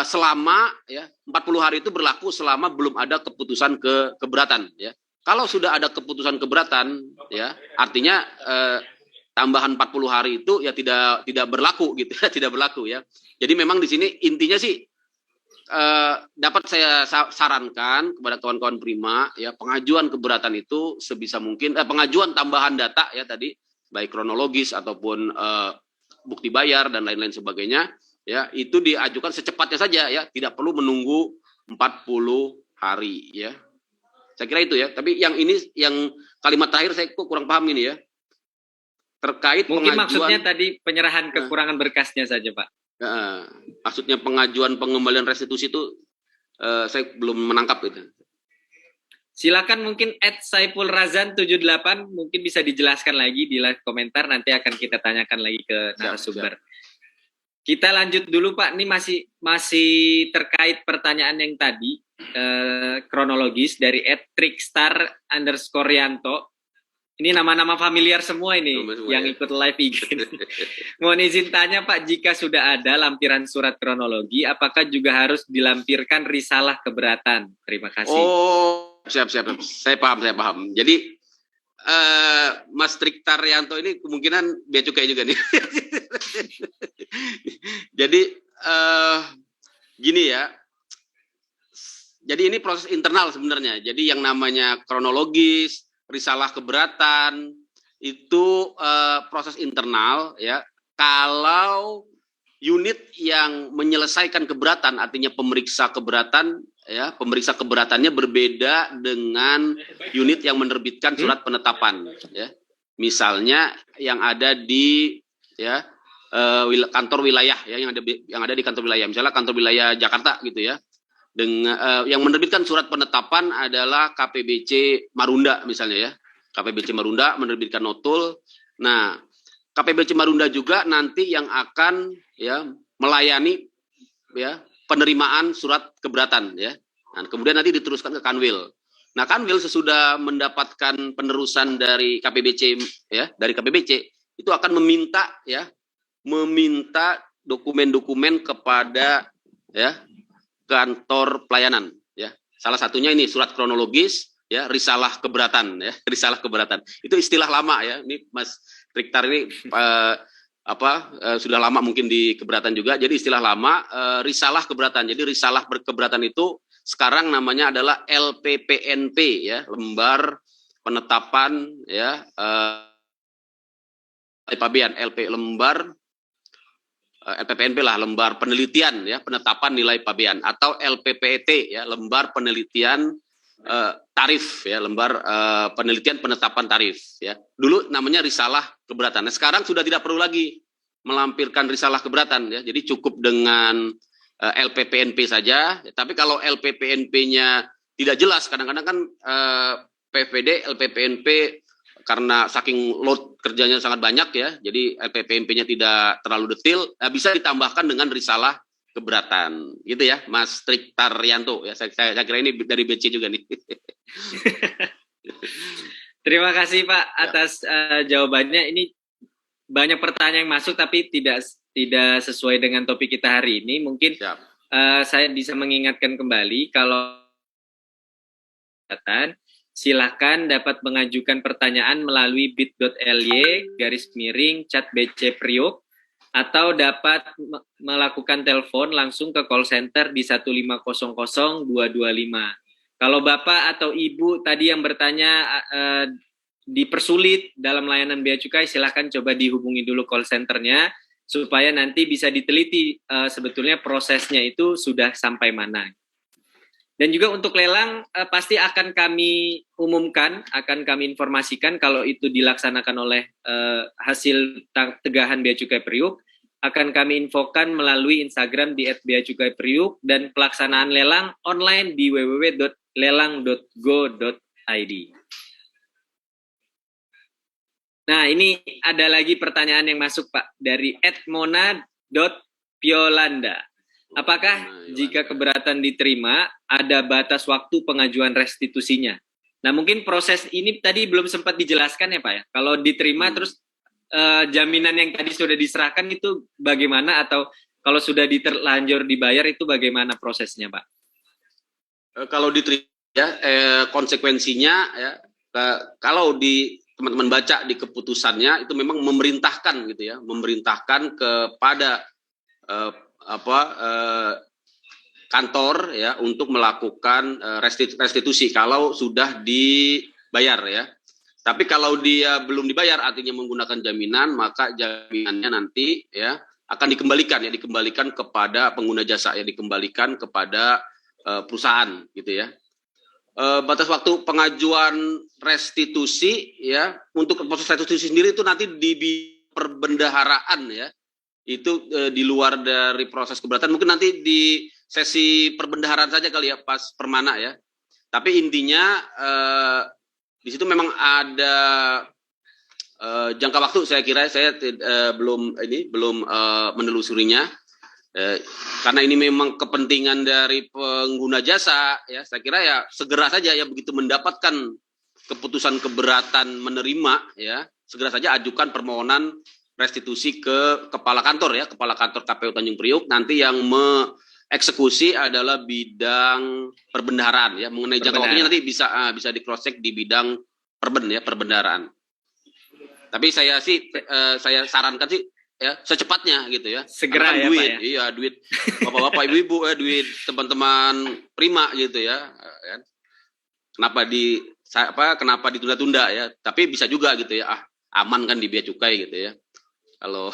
selama ya 40 hari itu berlaku selama belum ada keputusan keberatan ya. Kalau sudah ada keputusan keberatan ya, artinya tambahan 40 hari itu ya tidak berlaku gitu ya, tidak berlaku ya. Jadi memang di sini intinya sih dapat saya sarankan kepada kawan-kawan Prima ya, pengajuan keberatan itu sebisa mungkin pengajuan tambahan data ya tadi, baik kronologis ataupun bukti bayar dan lain-lain sebagainya ya, itu diajukan secepatnya saja ya, tidak perlu menunggu 40 hari ya. Saya kira itu ya. Tapi yang ini, yang kalimat terakhir saya kok kurang paham ini ya, terkait mungkin pengajuan, maksudnya tadi penyerahan kekurangan berkasnya saja, Pak. Maksudnya pengajuan pengembalian restitusi itu saya belum menangkap itu. Silakan mungkin @saifulrazan78 mungkin bisa dijelaskan lagi di live komentar, nanti akan kita tanyakan lagi ke narasumber. Kita lanjut dulu Pak, ini masih terkait pertanyaan yang tadi kronologis dari @trickstar_Yanto. Ini nama-nama familiar semua ini yang ikut live IG. Mohon izin tanya Pak, jika sudah ada lampiran surat kronologi, apakah juga harus dilampirkan risalah keberatan? Terima kasih. Oh, siap. Saya paham. Jadi Mas Trickstar_Yanto ini kemungkinan bea cukai juga nih. Jadi gini ya. Jadi ini proses internal sebenarnya. Jadi yang namanya kronologis, risalah keberatan itu proses internal ya. Kalau unit yang menyelesaikan keberatan, artinya pemeriksa keberatan ya, pemeriksa keberatannya berbeda dengan unit yang menerbitkan surat penetapan ya. Misalnya yang ada di ya kantor wilayah ya, yang ada di kantor wilayah, misalnya kantor wilayah Jakarta gitu ya. Dengan yang menerbitkan surat penetapan adalah KPBC Marunda misalnya ya. KPBC Marunda menerbitkan notul. Nah, KPBC Marunda juga nanti yang akan ya melayani ya penerimaan surat keberatan ya. Nah, kemudian nanti diteruskan ke Kanwil. Nah, Kanwil sesudah mendapatkan penerusan dari KPBC ya, dari KPBC itu akan meminta dokumen-dokumen kepada ya kantor pelayanan ya. Salah satunya ini surat kronologis ya, risalah keberatan ya, risalah keberatan. Itu istilah lama ya. Ini Mas Trickstar ini sudah lama mungkin di keberatan juga. Jadi istilah lama risalah keberatan. Jadi risalah keberatan itu sekarang namanya adalah LPPNP ya, lembar penetapan ya pabean lembar LPPNP lah, lembar penelitian ya, penetapan nilai pabean, atau LPPT ya, lembar penelitian tarif ya, lembar penelitian penetapan tarif ya. Dulu namanya risalah keberatan. Nah, sekarang sudah tidak perlu lagi melampirkan risalah keberatan ya. Jadi cukup dengan LPPNP saja. Tapi kalau LPPNP-nya tidak jelas, kadang-kadang kan PVD LPPNP karena saking load kerjanya sangat banyak ya, jadi LPPMP-nya tidak terlalu detail, bisa ditambahkan dengan risalah keberatan, gitu ya, Mas Trik Taryanto. Ya, saya kira ini dari BC juga nih. Terima kasih Pak atas jawabannya. Ini banyak pertanyaan yang masuk tapi tidak sesuai dengan topik kita hari ini. Mungkin saya bisa mengingatkan kembali kalau silahkan dapat mengajukan pertanyaan melalui bit.ly/chatbcpriok atau dapat melakukan telepon langsung ke call center di 1500 225. Kalau Bapak atau Ibu tadi yang bertanya dipersulit dalam layanan Bea Cukai, silahkan coba dihubungi dulu call centernya supaya nanti bisa diteliti sebetulnya prosesnya itu sudah sampai mana. Dan juga untuk lelang pasti akan kami umumkan, akan kami informasikan kalau itu dilaksanakan oleh hasil tegahan Bea Cukai Priuk, akan kami infokan melalui Instagram di @beacukaipriuk dan pelaksanaan lelang online di www.lelang.go.id. Nah, ini ada lagi pertanyaan yang masuk Pak dari @mona.piolanda. Apakah jika keberatan diterima, ada batas waktu pengajuan restitusinya? Nah, mungkin proses ini tadi belum sempat dijelaskan ya Pak ya. Kalau diterima terus jaminan yang tadi sudah diserahkan itu bagaimana, atau kalau sudah terlanjur dibayar itu bagaimana prosesnya Pak? Kalau diterima konsekuensinya ya, kalau teman-teman baca di keputusannya itu memang memerintahkan gitu ya, memerintahkan kepada kantor ya untuk melakukan restitusi kalau sudah dibayar ya. Tapi kalau dia belum dibayar, artinya menggunakan jaminan, maka jaminannya nanti ya akan dikembalikan kepada pengguna jasa, ya dikembalikan kepada perusahaan gitu ya. Batas waktu pengajuan restitusi ya, untuk proses restitusi sendiri itu nanti di perbendaharaan ya. Itu di luar dari proses keberatan, mungkin nanti di sesi perbendaharaan saja kali ya, pas permana ya. Tapi intinya di situ memang ada jangka waktu, saya kira saya belum menelusurinya, karena ini memang kepentingan dari pengguna jasa ya. Saya kira ya segera saja ya, begitu mendapatkan keputusan keberatan menerima ya, segera saja ajukan permohonan restitusi ke kepala kantor ya, kepala kantor KPU Tanjung Priuk. Nanti yang mengeksekusi adalah bidang perbendaharaan ya. Mengenai jangka waktunya nanti bisa di cross check di bidang perbendaharaan. Tapi saya sarankan sih ya secepatnya gitu ya. Segera ya duit, Pak ya. Iya, duit bapak-bapak ibu-ibu duit teman-teman prima gitu ya. Kenapa ditunda-tunda ya? Tapi bisa juga gitu ya. Aman kan di bea cukai gitu ya. Kalau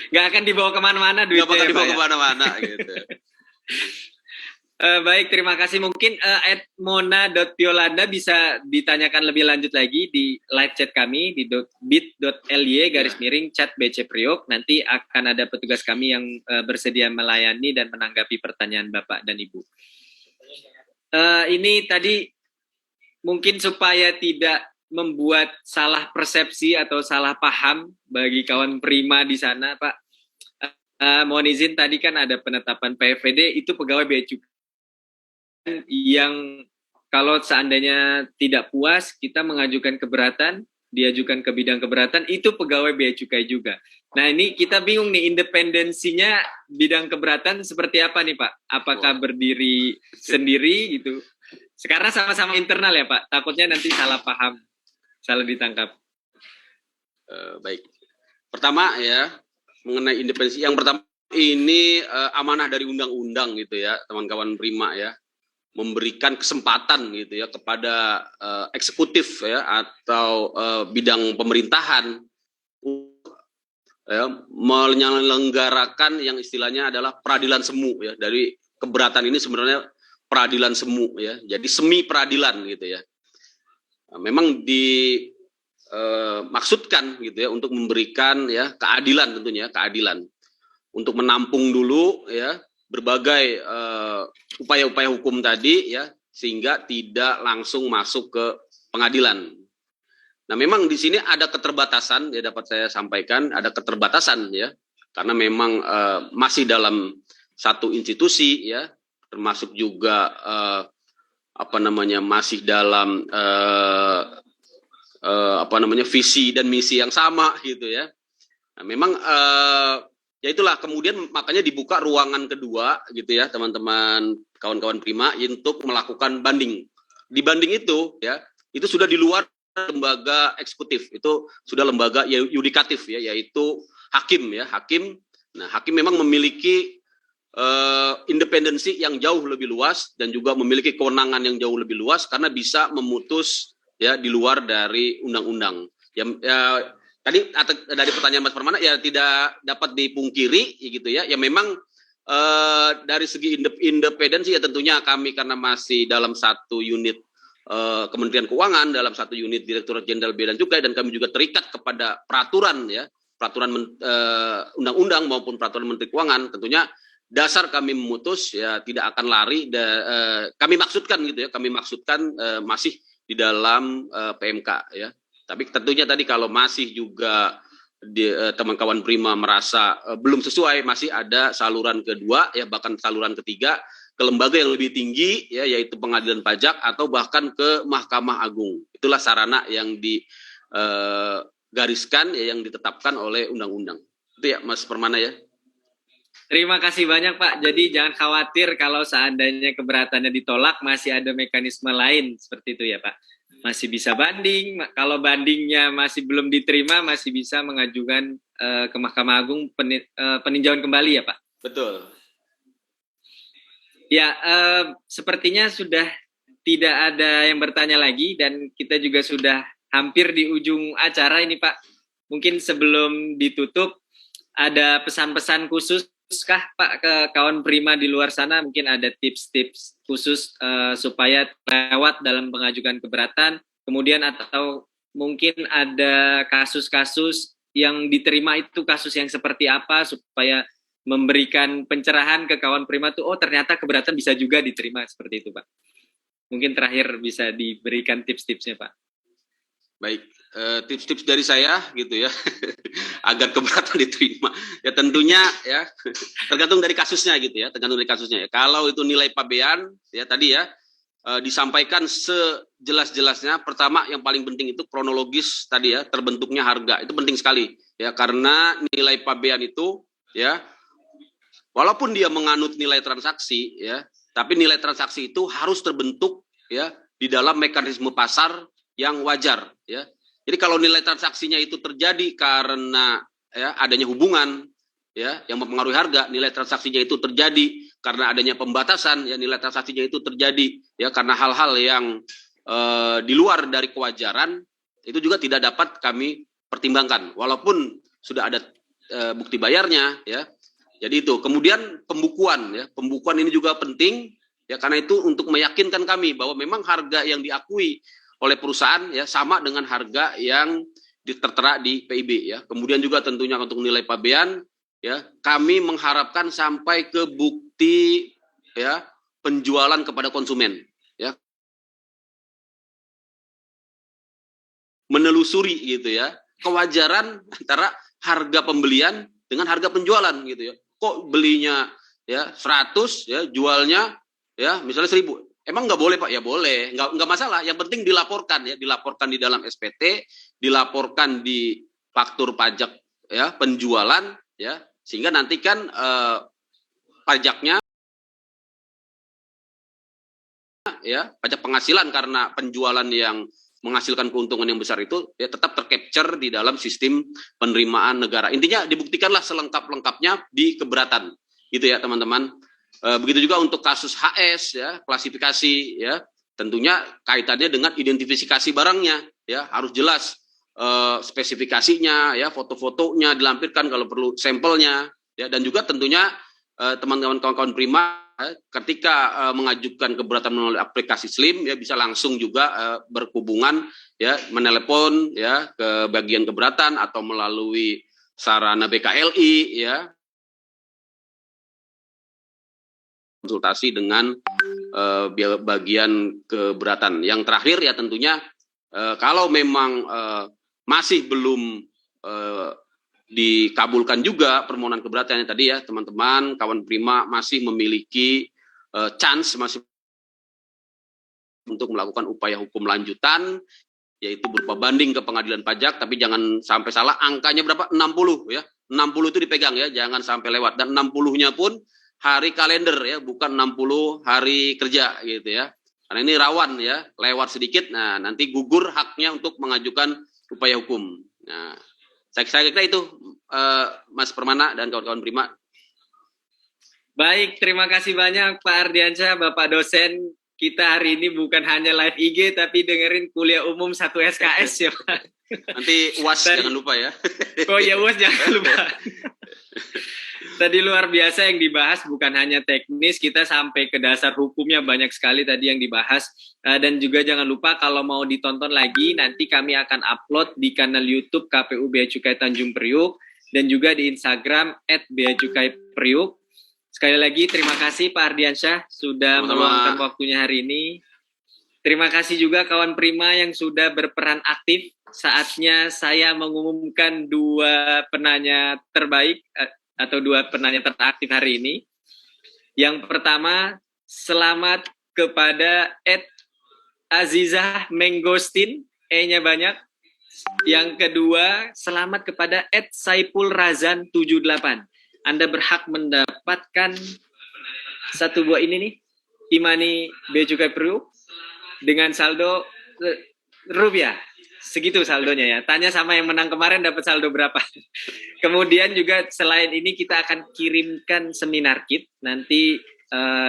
nggak akan dibawa kemana-mana duitnya. Nggak akan dibawa kemana-mana gitu. Baik, terima kasih. Mungkin @mona.piolanda bisa ditanyakan lebih lanjut lagi di live chat kami di bit.ly/chatbcpriok. Nanti akan ada petugas kami yang bersedia melayani dan menanggapi pertanyaan Bapak dan Ibu. Ini tadi mungkin supaya tidak membuat salah persepsi atau salah paham bagi kawan prima di sana, Pak. Mohon izin, tadi kan ada penetapan PFVD, itu pegawai bea cukai yang kalau seandainya tidak puas, kita mengajukan keberatan, diajukan ke bidang keberatan, itu pegawai bea cukai juga. Nah, ini kita bingung nih, independensinya bidang keberatan seperti apa nih Pak? Apakah berdiri sendiri gitu? Sekarang sama-sama internal ya Pak, takutnya nanti salah paham, salah ditangkap. Baik. Pertama ya, mengenai independensi. Yang pertama, ini amanah dari undang-undang gitu ya, teman-kawan prima ya. Memberikan kesempatan gitu ya kepada eksekutif ya atau bidang pemerintahan ya, menyelenggarakan yang istilahnya adalah peradilan semu ya. Dari keberatan ini sebenarnya peradilan semu ya. Jadi semi peradilan gitu ya. Memang maksudkan gitu ya untuk memberikan ya keadilan, tentunya keadilan untuk menampung dulu ya berbagai upaya-upaya hukum tadi ya, sehingga tidak langsung masuk ke pengadilan. Nah, memang di sini ada keterbatasan, ya dapat saya sampaikan, ada keterbatasan ya, karena memang masih dalam satu institusi ya, termasuk juga masih dalam visi dan misi yang sama gitu ya. Nah, memang ya itulah kemudian makanya dibuka ruangan kedua gitu ya, teman-teman kawan-kawan Prima untuk melakukan banding. Di banding itu ya, itu sudah di luar lembaga eksekutif, itu sudah lembaga yudikatif ya, yaitu hakim ya, hakim. Nah, hakim memang memiliki independensi yang jauh lebih luas dan juga memiliki kewenangan yang jauh lebih luas karena bisa memutus ya di luar dari undang-undang. Tadi dari pertanyaan Mas Permana ya tidak dapat dipungkiri gitu ya. Ya memang dari segi independensi ya tentunya kami karena masih dalam satu unit Kementerian Keuangan, dalam satu unit Direktorat Jenderal Bea dan Cukai, dan kami juga terikat kepada peraturan ya, peraturan undang-undang maupun peraturan Menteri Keuangan. Tentunya dasar kami memutus ya tidak akan lari. Kami maksudkan gitu ya, kami maksudkan masih di dalam PMK ya. Tapi tentunya tadi kalau masih juga teman kawan Prima merasa belum sesuai, masih ada saluran kedua ya, bahkan saluran ketiga ke lembaga yang lebih tinggi ya, yaitu pengadilan pajak atau bahkan ke Mahkamah Agung. Itulah sarana yang digariskan ya, yang ditetapkan oleh undang-undang. Itu ya Mas Permana ya. Terima kasih banyak Pak. Jadi jangan khawatir kalau seandainya keberatannya ditolak, masih ada mekanisme lain seperti itu ya Pak. Masih bisa banding, kalau bandingnya masih belum diterima, masih bisa mengajukan ke Mahkamah Agung peninjauan kembali ya Pak. Betul. Ya, sepertinya sudah tidak ada yang bertanya lagi dan kita juga sudah hampir di ujung acara ini Pak. Mungkin sebelum ditutup, ada pesan-pesan khusus kah Pak ke kawan Prima di luar sana? Mungkin ada tips-tips khusus supaya lewat dalam pengajuan keberatan, kemudian atau mungkin ada kasus-kasus yang diterima itu kasus yang seperti apa supaya memberikan pencerahan ke kawan Prima tuh, oh ternyata keberatan bisa juga diterima seperti itu Pak. Mungkin terakhir bisa diberikan tips-tipsnya Pak. Baik, tips-tips dari saya gitu ya, agar keberatan diterima. Ya tentunya ya tergantung dari kasusnya gitu ya, tergantung dari kasusnya ya. Kalau itu nilai pabean ya tadi ya disampaikan sejelas-jelasnya. Pertama yang paling penting itu kronologis tadi ya, terbentuknya harga itu penting sekali ya, karena nilai pabean itu ya walaupun dia menganut nilai transaksi ya, tapi nilai transaksi itu harus terbentuk ya di dalam mekanisme pasar yang wajar ya. Jadi kalau nilai transaksinya itu terjadi karena ya adanya hubungan ya yang mempengaruhi harga, nilai transaksinya itu terjadi karena adanya pembatasan ya, nilai transaksinya itu terjadi ya karena hal-hal yang di luar dari kewajaran, itu juga tidak dapat kami pertimbangkan walaupun sudah ada bukti bayarnya ya. Jadi itu. Kemudian pembukuan ya. Pembukuan ini juga penting ya, karena itu untuk meyakinkan kami bahwa memang harga yang diakui oleh perusahaan ya sama dengan harga yang tertera di PIB ya. Kemudian juga tentunya untuk nilai pabean ya, kami mengharapkan sampai ke bukti ya penjualan kepada konsumen ya. Menelusuri gitu ya kewajaran antara harga pembelian dengan harga penjualan gitu ya. Kok belinya ya 100 ya, jualnya ya misalnya 1000. Emang nggak boleh Pak? Ya boleh, nggak masalah. Yang penting dilaporkan ya, dilaporkan di dalam SPT, dilaporkan di faktur pajak ya penjualan ya, sehingga nanti kan pajaknya ya, pajak penghasilan karena penjualan yang menghasilkan keuntungan yang besar itu ya tetap tercapture di dalam sistem penerimaan negara. Intinya dibuktikanlah selengkap-lengkapnya di keberatan. Gitu ya, teman-teman. Begitu juga untuk kasus HS ya, klasifikasi ya. Tentunya kaitannya dengan identifikasi barangnya ya, harus jelas spesifikasinya ya, foto-fotonya dilampirkan kalau perlu sampelnya ya, dan juga tentunya teman-teman kawan-kawan Prima ketika mengajukan keberatan melalui aplikasi Slim ya bisa langsung juga berhubungan ya, menelepon ya ke bagian keberatan atau melalui sarana BKLI ya, konsultasi dengan bagian keberatan. Yang terakhir ya tentunya Kalau memang masih belum dikabulkan juga permohonan keberatannya tadi ya, teman-teman, kawan Prima masih memiliki chance masih untuk melakukan upaya hukum lanjutan, yaitu berupa banding ke pengadilan pajak, tapi jangan sampai salah, angkanya berapa? 60 ya, 60 itu dipegang ya, jangan sampai lewat, dan 60-nya pun hari kalender ya, bukan 60 hari kerja gitu ya, karena ini rawan ya, lewat sedikit, nah nanti gugur haknya untuk mengajukan upaya hukum. Nah, saya kira itu Mas Permana dan kawan-kawan Prima. Baik, terima kasih banyak Pak Ardiansyah, Bapak dosen. Kita hari ini bukan hanya live IG, tapi dengerin kuliah umum 1 SKS ya Pak. Nanti UAS jangan lupa ya. Oh ya UAS jangan lupa. Tadi luar biasa yang dibahas, bukan hanya teknis, kita sampai ke dasar hukumnya banyak sekali tadi yang dibahas. Dan juga jangan lupa kalau mau ditonton lagi, nanti kami akan upload di kanal YouTube KPU Bea Cukai Tanjung Priuk, dan juga di Instagram @beacukai_priuk. Sekali lagi terima kasih Pak Ardiansyah sudah meluangkan waktunya hari ini. Terima kasih juga kawan Prima yang sudah berperan aktif. Saatnya saya mengumumkan 2 penanya terbaik atau 2 penanya teraktif hari ini. Yang pertama, selamat kepada Azizah Menggostin, E-nya banyak. Yang kedua, selamat kepada Saipul Razan 78. Anda berhak mendapatkan 1 buah ini nih, Imani Bea Cukai Priuk dengan saldo rupiah. Segitu saldonya ya. Tanya sama yang menang kemarin dapat saldo berapa. Kemudian juga selain ini kita akan kirimkan seminar kit nanti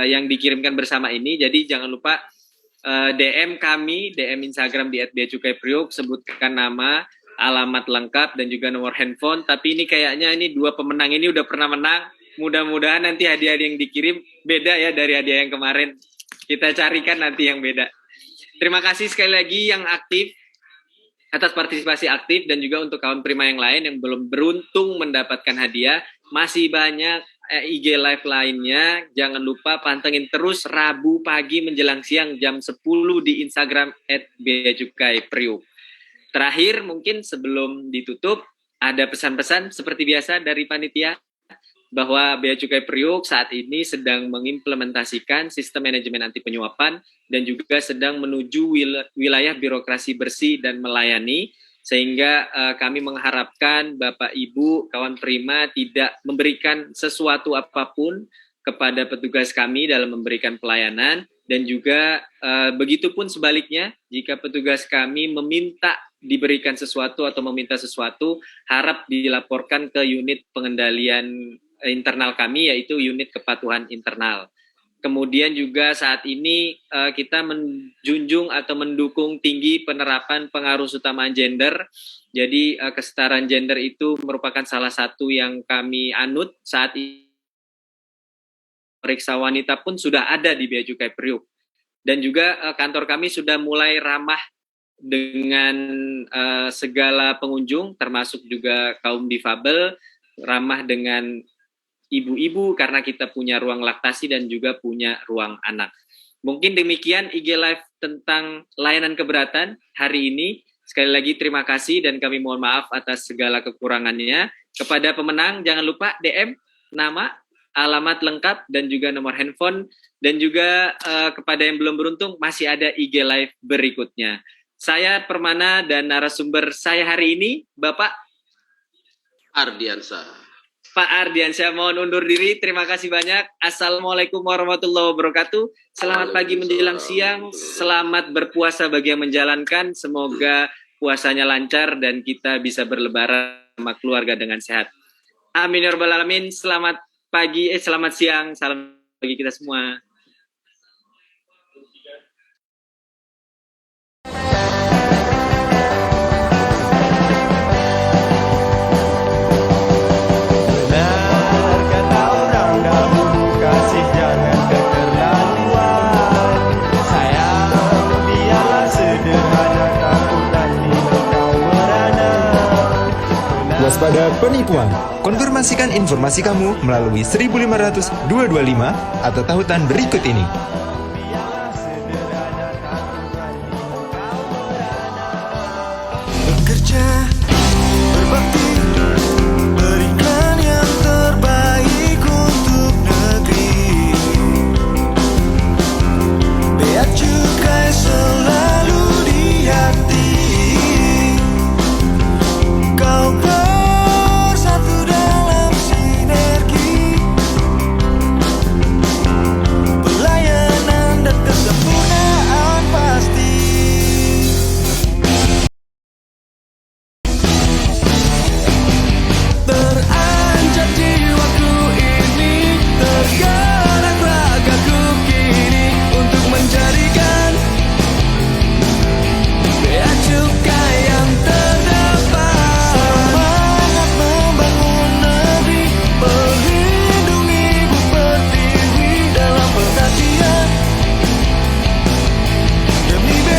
yang dikirimkan bersama ini. Jadi jangan lupa DM kami, DM Instagram di @beacukaipriuk, sebutkan nama, alamat lengkap dan juga nomor handphone. Tapi ini kayaknya ini 2 pemenang ini udah pernah menang. Mudah-mudahan nanti hadiah yang dikirim beda ya dari hadiah yang kemarin. Kita carikan nanti yang beda. Terima kasih sekali lagi yang aktif atas partisipasi aktif, dan juga untuk kawan Prima yang lain yang belum beruntung mendapatkan hadiah. Masih banyak IG live lainnya. Jangan lupa pantengin terus Rabu pagi menjelang siang jam 10 di Instagram @beacukaipriuk. Terakhir, mungkin sebelum ditutup, ada pesan-pesan seperti biasa dari panitia bahwa Bea Cukai Priuk saat ini sedang mengimplementasikan sistem manajemen anti penyuapan dan juga sedang menuju wilayah birokrasi bersih dan melayani, sehingga kami mengharapkan Bapak Ibu, kawan Prima tidak memberikan sesuatu apapun kepada petugas kami dalam memberikan pelayanan, dan juga begitupun sebaliknya, jika petugas kami meminta diberikan sesuatu atau meminta sesuatu, harap dilaporkan ke unit pengendalian internal kami, yaitu unit kepatuhan internal. Kemudian juga saat ini kita menjunjung atau mendukung tinggi penerapan pengaruh utamaan gender. Jadi kesetaraan gender itu merupakan salah satu yang kami anut saat ini. Periksa wanita pun sudah ada di Bea Cukai Priuk. Dan juga kantor kami sudah mulai ramah dengan segala pengunjung, termasuk juga kaum difabel, ramah dengan ibu-ibu karena kita punya ruang laktasi dan juga punya ruang anak. Mungkin demikian IG Live tentang layanan keberatan hari ini. Sekali lagi terima kasih dan kami mohon maaf atas segala kekurangannya. Kepada pemenang jangan lupa DM nama, alamat lengkap dan juga nomor handphone, dan juga kepada yang belum beruntung masih ada IG Live berikutnya. Saya Permana dan narasumber saya hari ini Bapak Ardiansyah. Pak Ardiansyah mohon undur diri. Terima kasih banyak. Assalamualaikum warahmatullahi wabarakatuh. Selamat pagi menjelang siang. Selamat berpuasa bagi yang menjalankan. Semoga puasanya lancar dan kita bisa berlebaran sama keluarga dengan sehat. Amin ya rabbal alamin. Selamat pagi, selamat siang. Salam bagi kita semua. Waspada penipuan. Konfirmasikan informasi kamu melalui 1500225 atau tautan berikut ini. demi